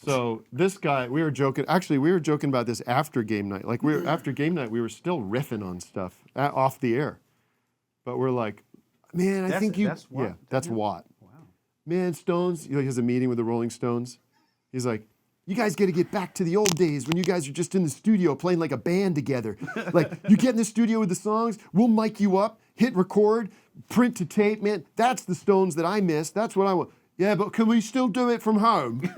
So this guy, we were joking. Actually, we were joking about this after game night. Like after game night, we were still riffing on stuff off the air. But we're like, man, I think you. That's Watt. Yeah, that's Watt. Wow. Man, Stones. He has a meeting with the Rolling Stones. He's like, you guys got to get back to the old days when you guys are just in the studio playing like a band together. Like you get in the studio with the songs, we'll mic you up, hit record, print to tape. Man, that's the Stones that I miss. That's what I want. Yeah, but can we still do it from home? Can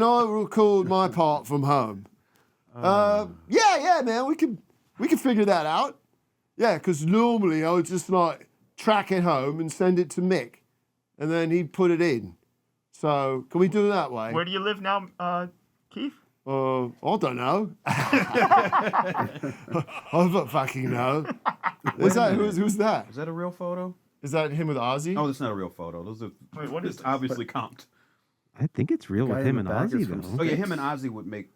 I record my part from home? Yeah, man, we can figure that out. Yeah, because normally I would just like track it home and send it to Mick, and then he'd put it in. So can we do it that way? Where do you live now, Keith? I don't know. I don't fucking know. Who's that? Is that a real photo? Is that him with Ozzy? Oh, that's not a real photo. Those are what is this? obviously comped. I think it's real with him and Ozzy, though. Oh yeah, him and Ozzy would make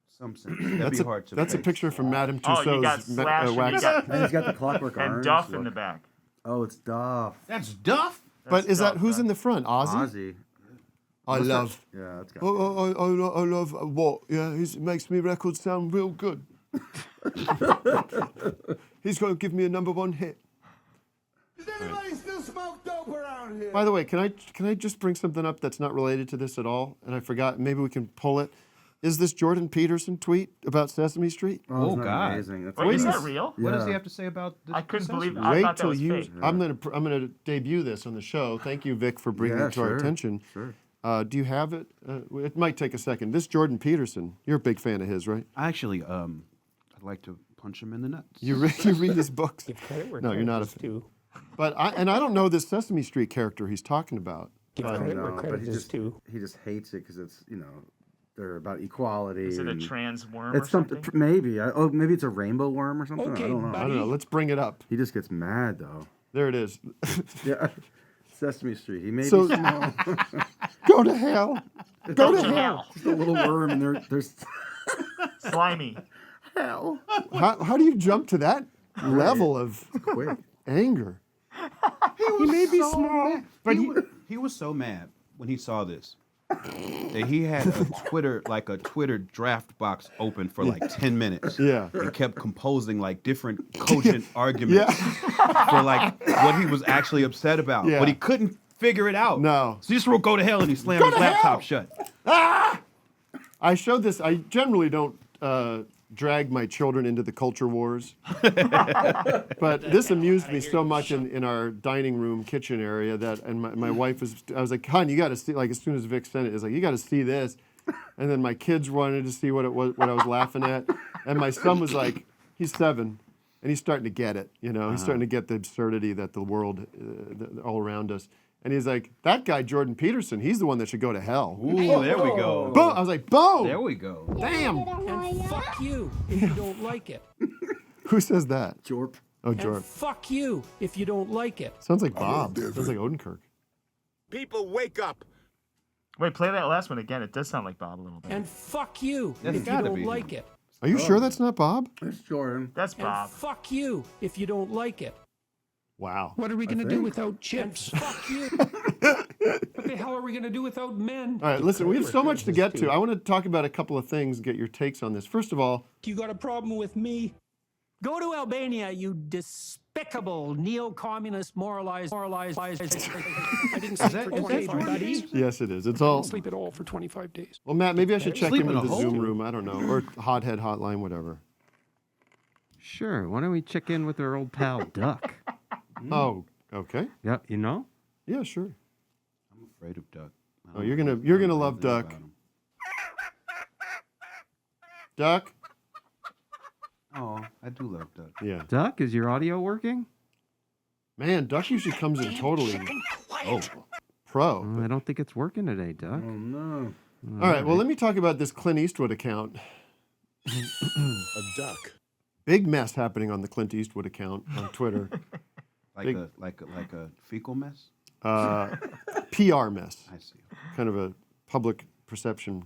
some sense. That'd be hard to. That's a picture from Madame Tussauds. Oh, you got Slash And he's got the Clockwork and Orange Duff look. in the back. Oh, it's Duff. That's Duff. But is that who's in the front? Ozzy. Ozzy. I love. Yeah, that's got. I love what? Yeah, it makes me records sound real good. He's going to give me a #1 hit. Does anybody still smoke dope around here? By the way, can I just bring something up that's not related to this at all? And I forgot. Maybe we can pull it. Is this Jordan Peterson tweet about Sesame Street? Oh God! Amazing. That's Wait, is that real? What does he have to say about this? I couldn't believe. Wait I thought that till was you. fake. I'm gonna debut this on the show. Thank you, Vic, for bringing it to our attention. Sure. Do you have it? It might take a second. This Jordan Peterson. You're a big fan of his, right? Actually, I'd like to punch him in the nuts. You read his books? No, you're not a fan. But I don't know this Sesame Street character he's talking about. But he just hates it because it's they're about equality. Is it a and trans worm? It's or something? Maybe. Maybe it's a rainbow worm or something. Okay, I don't know. I don't know. Let's bring it up. He just gets mad though. There it is. Yeah. Sesame Street. He may be So- small. Go to hell. Go to hell. Just a little worm, and there's Slimy. hell. How do you jump to that level of Quick. anger? He may be so small, mad. but He was so mad when he saw this. He had a Twitter draft box open for like 10 minutes. Yeah. And kept composing like different cogent arguments for like what he was actually upset about. Yeah. But he couldn't figure it out. No. So he just wrote "Go to hell" and he slammed his laptop shut. I showed this. I generally don't drag my children into the culture wars. But this amused me so much in our dining room kitchen area and my wife I was like, hon, you got to see, like as soon as Vic sent it, it's like, you got to see this. And then my kids wanted to see what I was laughing at. And my son was like, he's 7, and he's starting to get it, you know. He's starting to get the absurdity that the world, all around us. And he's like, that guy, Jordan Peterson, he's the one that should go to hell. Ooh, there we go. Boom! I was like, boom! There we go. Damn! And fuck you if you don't like it. Who says that? Jorp. Oh, And Jorp. fuck you if you don't like it. Sounds like Bob. Sounds like Odenkirk. People, wake up. Wait, play that last one again. It does sound like Bob a little bit. And fuck you That's if you gotta don't be like him. it. Are you sure that's not Bob? It's Jordan. That's Bob. And fuck you if you don't like it. Wow. What are we going to do think. without chips? And fuck you. What the hell are we going to do without men? All right, listen, we have so much to get to. I want to talk about a couple of things, get your takes on this. First of all, You got a problem with me? Go to Albania, you despicable neo-communist moralized. I didn't sleep for 25 days. yes, it is. It's all. Sleep at all for 25 days. Well, Matt, maybe I should check Sleep in in with a the hole. Zoom room. I don't know, or Hothead Hotline, whatever. Sure. Why don't we check in with our old pal Duck? Oh, okay. Yeah, you know? Yeah, sure. I'm afraid of Duck. Oh, you're gonna love Duck. Duck. Oh, I do love Duck. Yeah. Duck, is your audio working? Man, Duck usually comes in totally pro. Oh, I don't think it's working today, Duck. Oh no. All right, well, let me talk about this Clint Eastwood account. A duck. Big mess happening on the Clint Eastwood account on Twitter. Like Big- a fecal mess. PR mess. I see. Kind of a public perception.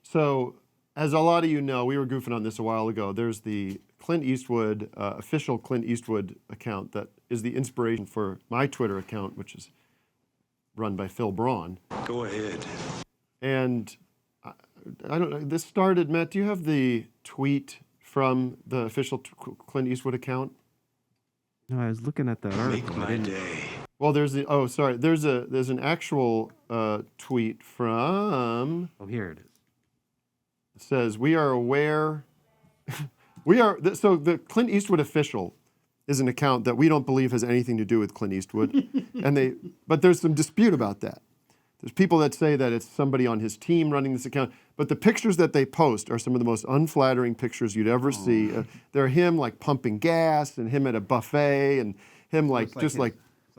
So, as a lot of you know, we were goofing on this a while ago. There's the Clint Eastwood, official Clint Eastwood account that is the inspiration for my Twitter account, which is run by Phil Braun. Go ahead. And I don't know, this started, Matt, do you have the tweet from the official Clint Eastwood account? No, I was looking at that article. I didn't- Well, there's an actual tweet from. Oh, here it is. It says, we are aware, so the Clint Eastwood official is an account that we don't believe has anything to do with Clint Eastwood. But there's some dispute about that. There's people that say that it's somebody on his team running this account, but the pictures that they post are some of the most unflattering pictures you'd ever see. They're him like pumping gas and him at a buffet and him like It's like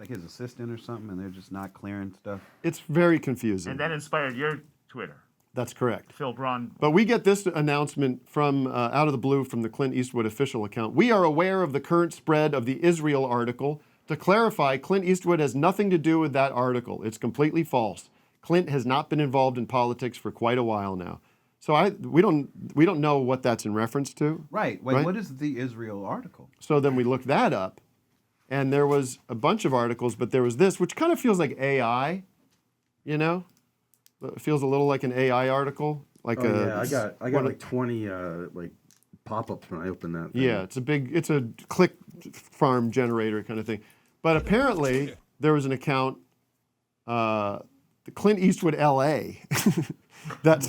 his assistant or something, and they're just not clearing stuff. It's very confusing. And that inspired your Twitter. That's correct. Phil Braun. But we get this announcement from out of the blue from the Clint Eastwood official account. We are aware of the current spread of the Israel article. To clarify, Clint Eastwood has nothing to do with that article. It's completely false. Clint has not been involved in politics for quite a while now. So we don't know what that's in reference to. Right. Wait, what is the Israel article? So then we looked that up, and there was a bunch of articles, but there was this, which kind of feels like AI, you know? It feels a little like an AI article. I got like 20 like pop-ups when I open that thing. Yeah, it's a click farm generator kind of thing. But apparently there was an account, the Clint Eastwood LA, that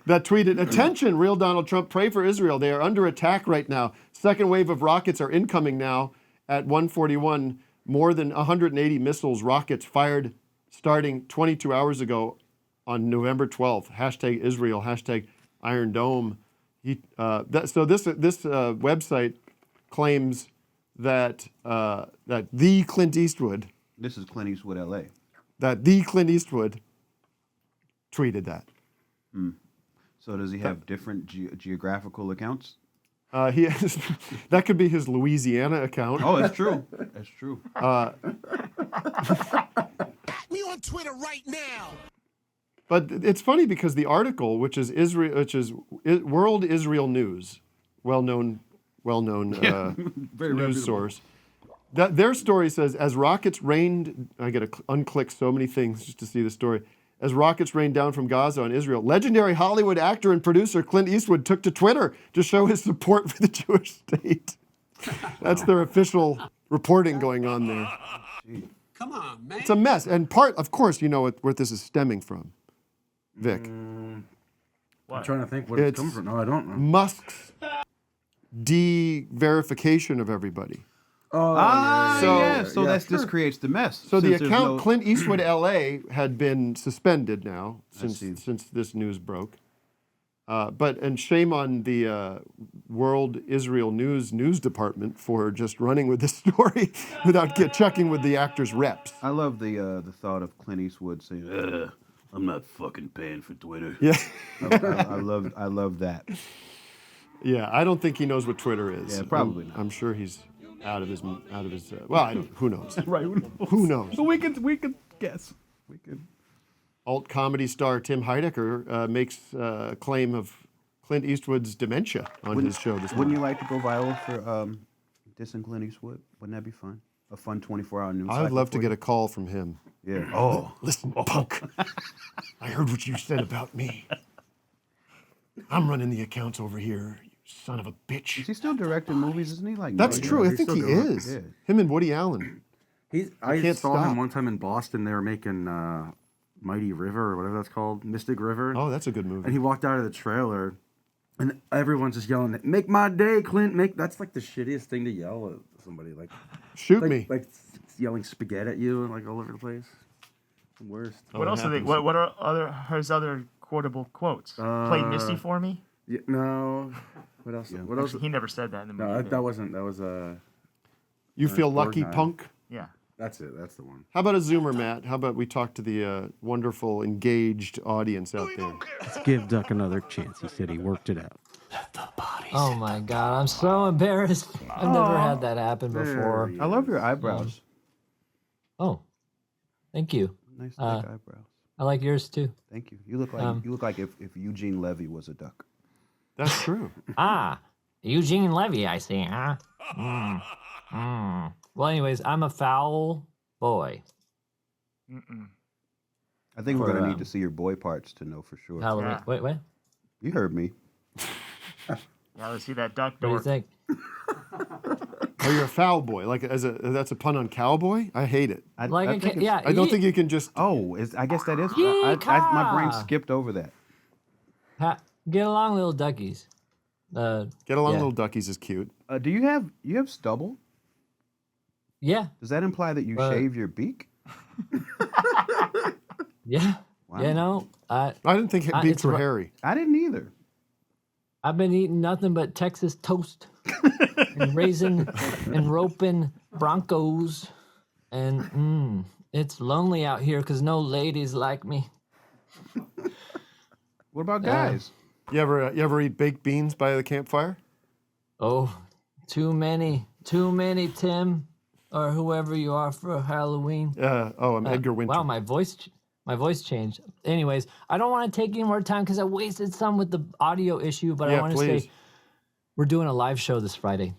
tweeted, attention, real Donald Trump, pray for Israel. They are under attack right now. Second wave of rockets are incoming now at 1:41. More than 180 missiles, rockets fired starting 22 hours ago on November 12th. Hashtag Israel, hashtag Iron Dome. So this website claims that the Clint Eastwood. This is Clint Eastwood, L.A. That the Clint Eastwood tweeted that. So does he have different geographical accounts? He has, that could be his Louisiana account. Oh, it's true. That's true. Me on Twitter right now. But it's funny because the article, which is World Israel News, well-known Very news reputable. source, that their story says, as rockets rained, I got to unclick so many things just to see the story. as rockets rained down from Gaza on Israel. Legendary Hollywood actor and producer Clint Eastwood took to Twitter to show his support for the Jewish state. That's their official reporting going on there. Come on, man. It's a mess. And of course, you know where this is stemming from, Vic. I'm trying to think what it's coming from. No, I don't know. Musk's de-verification of everybody. So this creates the mess. So the account Clint Eastwood LA had been suspended now since this news broke. And shame on the World Israel News department for just running with this story without checking with the actors' reps. I love the thought of Clint Eastwood saying, I'm not fucking paying for Twitter. Yeah. I love that. Yeah, I don't think he knows what Twitter is. Yeah, probably not. I'm sure he's out of his. Who knows? Right. Who knows? So we could guess. Alt comedy star Tim Heidecker makes a claim of Clint Eastwood's dementia on his show this morning. Wouldn't you like to go viral for dissing Clint Eastwood? Wouldn't that be fun? A fun 24-hour news. I would love to get a call from him. Yeah. Oh, listen, punk. I heard what you said about me. I'm running the accounts over here. You son of a bitch. Is he still directing movies? Isn't he like? That's true. I think he is. Yeah. Him and Woody Allen. I saw him one time in Boston. They were making Mighty River or whatever that's called, Mystic River. Oh, that's a good movie. And he walked out of the trailer, and everyone's just yelling, "Make my day, Clint! That's like the shittiest thing to yell at somebody. Like, shoot me! Like yelling spaghetti at you and like all over the place. The worst. What else? What are his other quotable quotes? Play Misty for me. Yeah, no. What else? Yeah. What else? He never said that in the movie. No, that wasn't. That was You feel lucky, Borgnine. punk? Yeah. That's it. That's the one. How about a zoomer, Matt? How about we talk to the wonderful, engaged audience out there? Let's give Duck another chance. He said he worked it out. Oh my God, I'm so embarrassed. I've never had that happen before. I love your eyebrows. Oh, thank you. Nice thick eyebrows. I like yours too. Thank you. You look like if Eugene Levy was a duck. That's true. Eugene Levy, I see, huh? Well, anyways, I'm a foul boy. I think we're gonna need to see your boy parts to know for sure. Halloween. Yeah. Wait. You heard me. Yeah, let's see that duck What do door. you think? Oh, you're a foul boy. Like that's a pun on cowboy. I hate it. I Like think yeah. I don't think you can just. Oh, I guess that is. My brain skipped over that. Get along, little duckies. Get along, yeah. little duckies is cute. Do you have stubble? Yeah. Does that imply that you shave your beak? Yeah. Wow. You know, I didn't think beaks were hairy. I didn't either. I've been eating nothing but Texas toast and raising and roping Broncos, and it's lonely out here because no ladies like me. What about guys? You ever eat baked beans by the campfire? Oh, too many, Tim, or whoever you are for Halloween. I'm Edgar Winter. Wow, my voice changed. Anyways, I don't want to take any more time because I wasted some with the audio issue, but I want to say we're doing a live show this Friday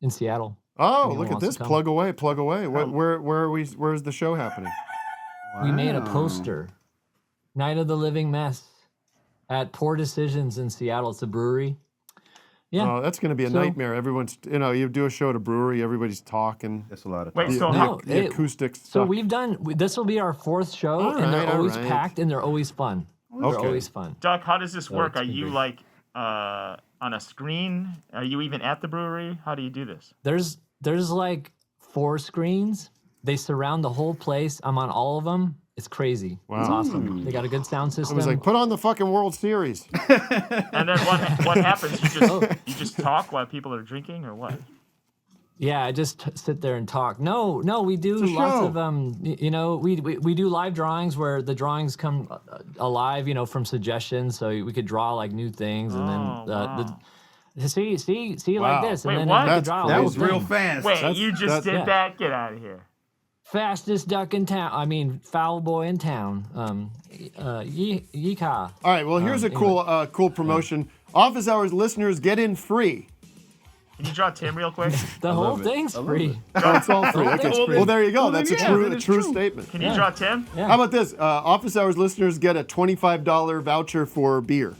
in Seattle. Oh, look at this. Plug away. Where's the show happening? We made a poster. Night of the Living Mess at Poor Decisions in Seattle. It's a brewery. Yeah. Oh, that's going to be a nightmare. Everyone's, you do a show at a brewery, everybody's talking. That's a lot of Wait, the acoustics. So this will be our fourth show, and they're always packed, and they're always fun. They're always fun. Doc, how does this work? it's Are you great. like on a screen? Are you even at the brewery? How do you do this? There's like 4 screens. They surround the whole place. I'm on all of them. It's crazy. Wow. It's awesome. They got a good sound system. I was like, put on the fucking World Series. And then what happens? You just talk while people are drinking, or what? Yeah, I just sit there and talk. No, we do It's a lots show. of we do live drawings where the drawings come alive, from suggestions, so we could draw like new things, and then see like this, and Wait, then what? you could draw a That whole was real thing. fast. Wait, you just did that? Get out of here. Fastest duck in town. I mean, foul boy in town. Yeehaw. All right, well, here's a cool promotion. Office Hours listeners get in free Can you draw Tim real quick? The whole thing's free. Oh, it's all free. The whole Okay. thing's free. Well, there you go. Well, That's then, a yeah, true statement. Can you draw Tim? Yeah. How about this? Office Hours listeners get a $25 voucher for beer.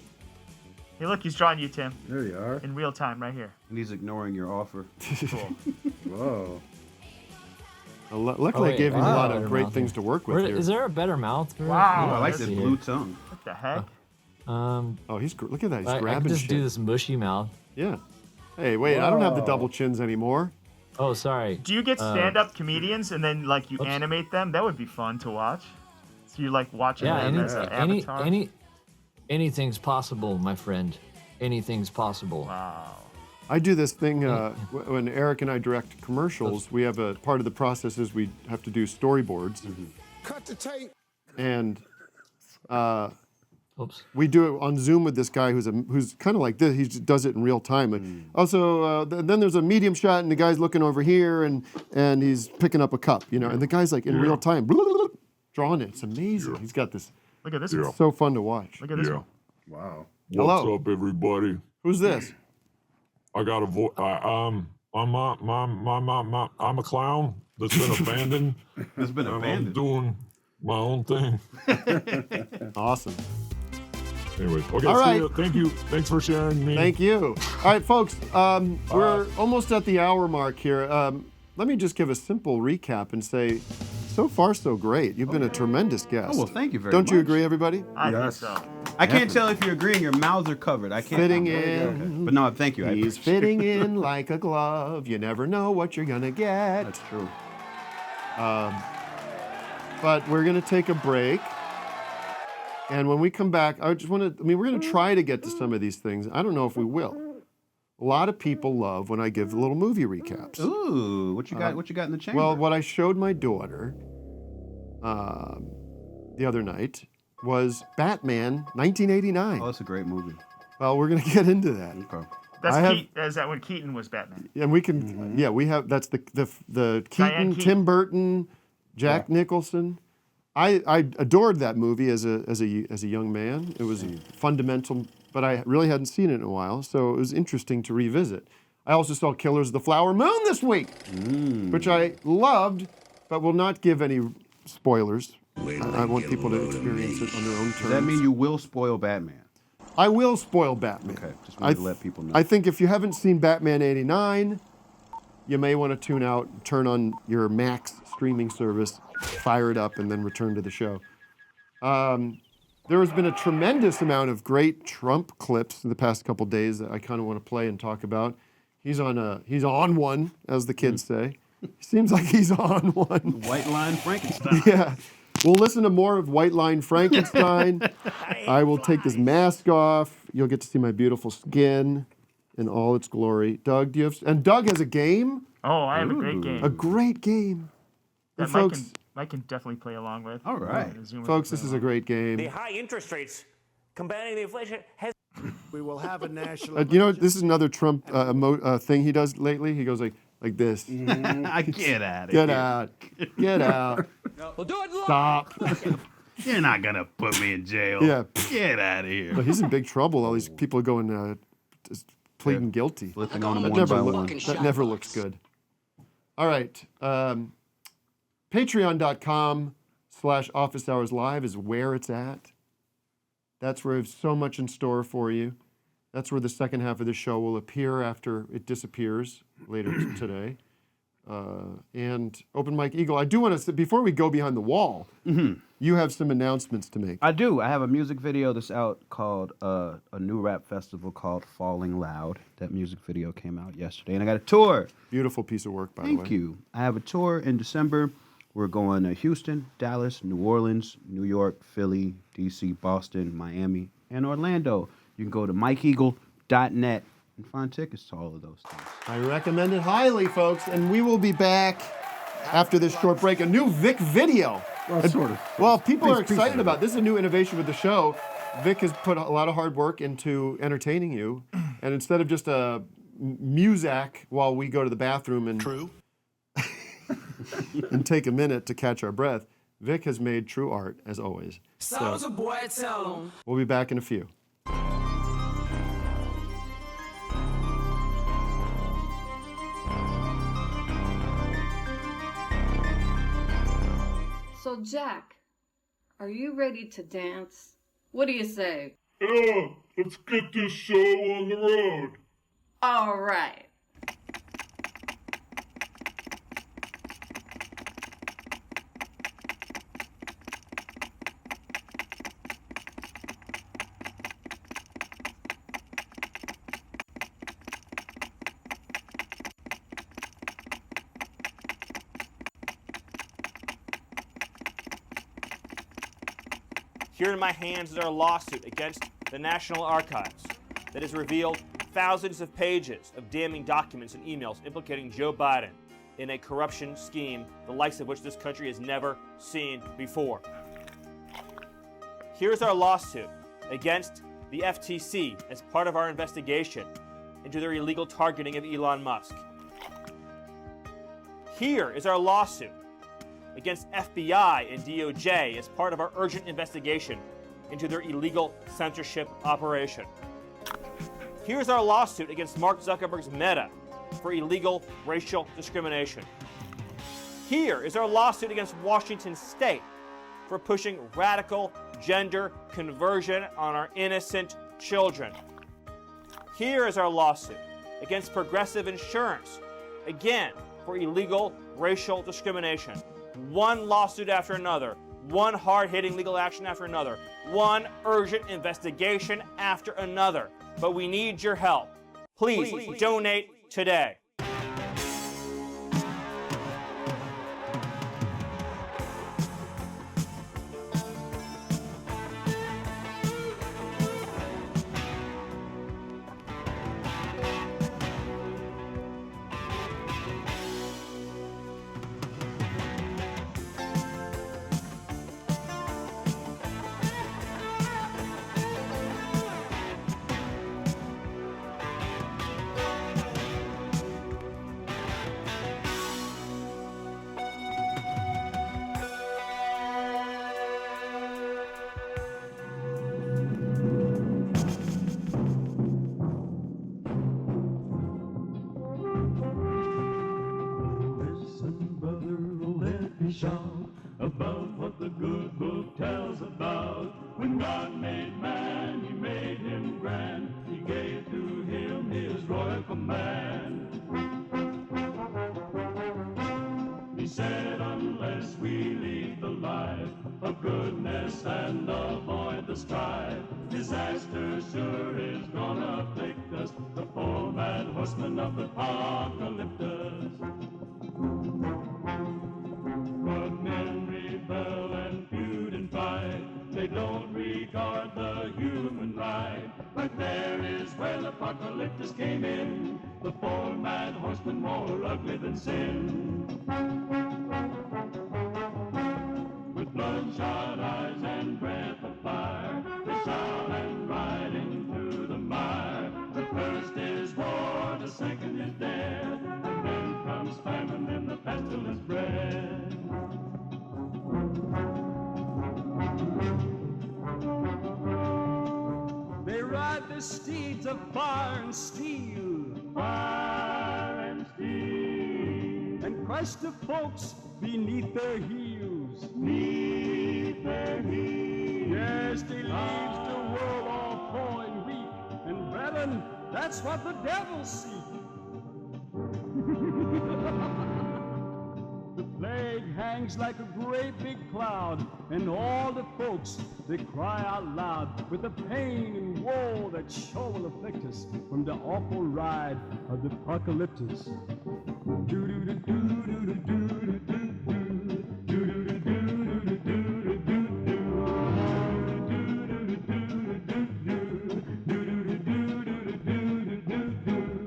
Hey, look, he's drawing you, Tim. There you are. In real time, right here. And he's ignoring your offer. Cool. Whoa. Luckily, I gave him a lot of great things to work with here. Is there a better mouth? For Wow. Oh, I like let's this see blue here. tongue. What the heck? Oh, look at that. He's I grabbing can just shit. do this mushy mouth. Yeah. Hey, wait, I don't have the Whoa. double chins anymore. Oh, sorry. Do you get stand-up comedians and then like you animate them? That would be fun to watch. So you like watching them as an avatar? Anything's possible, my friend. Anything's possible. Wow. I do this thing when Eric and I direct commercials. We have a part of the process is we have to do storyboards. Cut the tape. And we do it on Zoom with this guy who's kind of like this. He just does it in real time. Also, then there's a medium shot, and the guy's looking over here, and he's picking up a cup, and the guy's like in real time drawing it. It's amazing. He's got this. Look at this. It's so fun to watch. Look at this one. Wow. What's Hello. up, everybody? Who's this? I got a voice. I'm a clown that's been abandoned. That's been abandoned. I'm doing my own thing. Awesome. Anyway, okay. All see right. ya. Thank you. Thanks for sharing me. Thank you. All right, folks. We're almost at the hour mark here. Let me just give a simple recap and say, so far so great. You've been a tremendous guest. Oh, well, thank you very Don't you much. agree, everybody? I think so. I can't tell if you're agreeing. Your mouths are covered. I can't. Fitting Okay. in. But no, thank you. I He's appreciate fitting it. in like a glove. You never know what you're gonna get. That's true. But we're gonna take a break. And when we come back, we're gonna try to get to some of these things. I don't know if we will. A lot of people love when I give little movie recaps. Ooh, what you got? What you got in the chamber? Well, what I showed my daughter the other night was Batman 1989. Oh, that's a great movie. Well, we're gonna get into that. Okay. Is that when Keaton was Batman? And we can, we have. That's the Keaton, Diane Keaton. Tim Burton, Jack Nicholson. I adored that movie as a young man. It was fundamental, but I really hadn't seen it in a while, so it was interesting to revisit. I also saw Killers of the Flower Moon this week, which I loved, but will not give any spoilers. I want people to experience it on their own terms. Does that mean you will spoil Batman? I will spoil Batman. Okay, just wanted to let people know. I think if you haven't seen Batman 89, you may want to tune out, turn on your Max streaming service, fire it up, and then return to the show. There has been a tremendous amount of great Trump clips in the past couple days that I kind of want to play and talk about. He's on one, as the kids say. Seems like he's on one. White Line Frankenstein. Yeah. We'll listen to more of White Line Frankenstein. I will take this mask off. You'll get to see my beautiful skin in all its glory. Doug, do you have... And Doug has a game. Oh, I have a great game. A great game. That And folks, Mike can definitely play along with. All right. folks, this is a great The game. high interest rates combating the inflation has. We will have a national. This is another Trump thing he does lately. He goes like this. I get out of Get here. out. Get out. We'll do it live. Stop. You're not gonna put me in jail. Yeah. Get out of here. But he's in big trouble. All these people going pleading guilty. Flipping on him That one by never, one. that never looks good. All right. Patreon.com/Office Hours Live is where it's at. That's where we have so much in store for you. That's where the second half of the show will appear after it disappears later today. And Open Mike Eagle, I do want to say, before we go behind the wall, you have some announcements to make. I do. I have a music video that's out called a new rap festival called Falling Loud. That music video came out yesterday. And I got a tour. Beautiful piece of work, by the way. Thank you. I have a tour in December. We're going to Houston, Dallas, New Orleans, New York, Philly, D.C., Boston, Miami, and Orlando. You can go to MikeEagle.net and find tickets to all of those things. I recommend it highly, folks. And we will be back after this short break. A new Vic video. Well, sort of. Well, people are Piece excited of it. about it. This is a new innovation with the show. Vic has put a lot of hard work into entertaining you. And instead of just a muzak while we go to the bathroom and and take a minute to catch our breath, Vic has made true art, as always. So, boy, tell him. we'll be back in a few. So, Jack, are you ready to dance? What do you say? Yeah, let's get this show on the road. All right. Here in my hands is our lawsuit against the National Archives that has revealed thousands of pages of damning documents and emails implicating Joe Biden in a corruption scheme the likes of which this country has never seen before. Here's our lawsuit against the FTC as part of our investigation into their illegal targeting of Elon Musk. Here is our lawsuit against FBI and DOJ as part of our urgent investigation into their illegal censorship operation. Here's our lawsuit against Mark Zuckerberg's Meta for illegal racial discrimination. Here is our lawsuit against Washington State for pushing radical gender conversion on our innocent children. Here is our lawsuit against Progressive Insurance, again for illegal racial discrimination. One lawsuit after another, one hard-hitting legal action after another, one urgent investigation after another. But we need your help. Please donate today. Shout about what the good book tells about. When God made man, he made him grand. He gave to him his royal command. He said, unless we lead the life of goodness and avoid the strife, disaster sure is gonna afflict us, the four mad horsemen of the apocalyptus. But men rebel and feud and fight, they don't regard the human right. But there is where the apocalyptus came in, the four mad horsemen more ugly than sin. With bloodshot eyes and breath of fire, they shout and ride into the mire. The first is war, the second is death, and then comes famine and the pestilence bread. They ride the steeds of fire and steel, and crush the folks beneath their heels. Yes, they leave the world all poor and weak, and brethren, that's what the devil seek. The plague hangs like a great big cloud, and all the folks, they cry out loud with the pain and woe that sure will afflict us from the awful ride of the apocalyptus.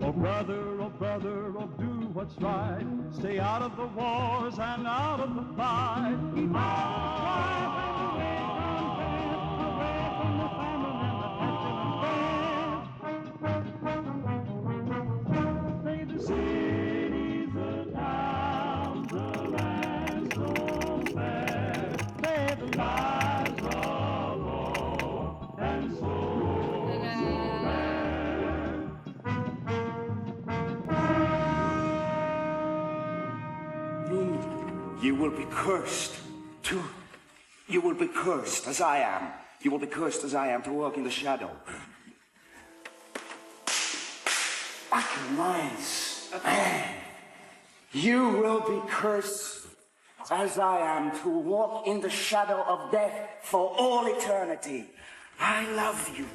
Oh brother, oh do what's right. Stay out of the wars and out of the fight. Keep away from the famine and the pestilence. Say the cities, the towns, the land so fair. Say the lives of all and so rare. You will be cursed You will be cursed as I am. You will be cursed as I am to walk in the shadow. Minds. You will be cursed as I am to walk in the shadow of death for all eternity. I love you.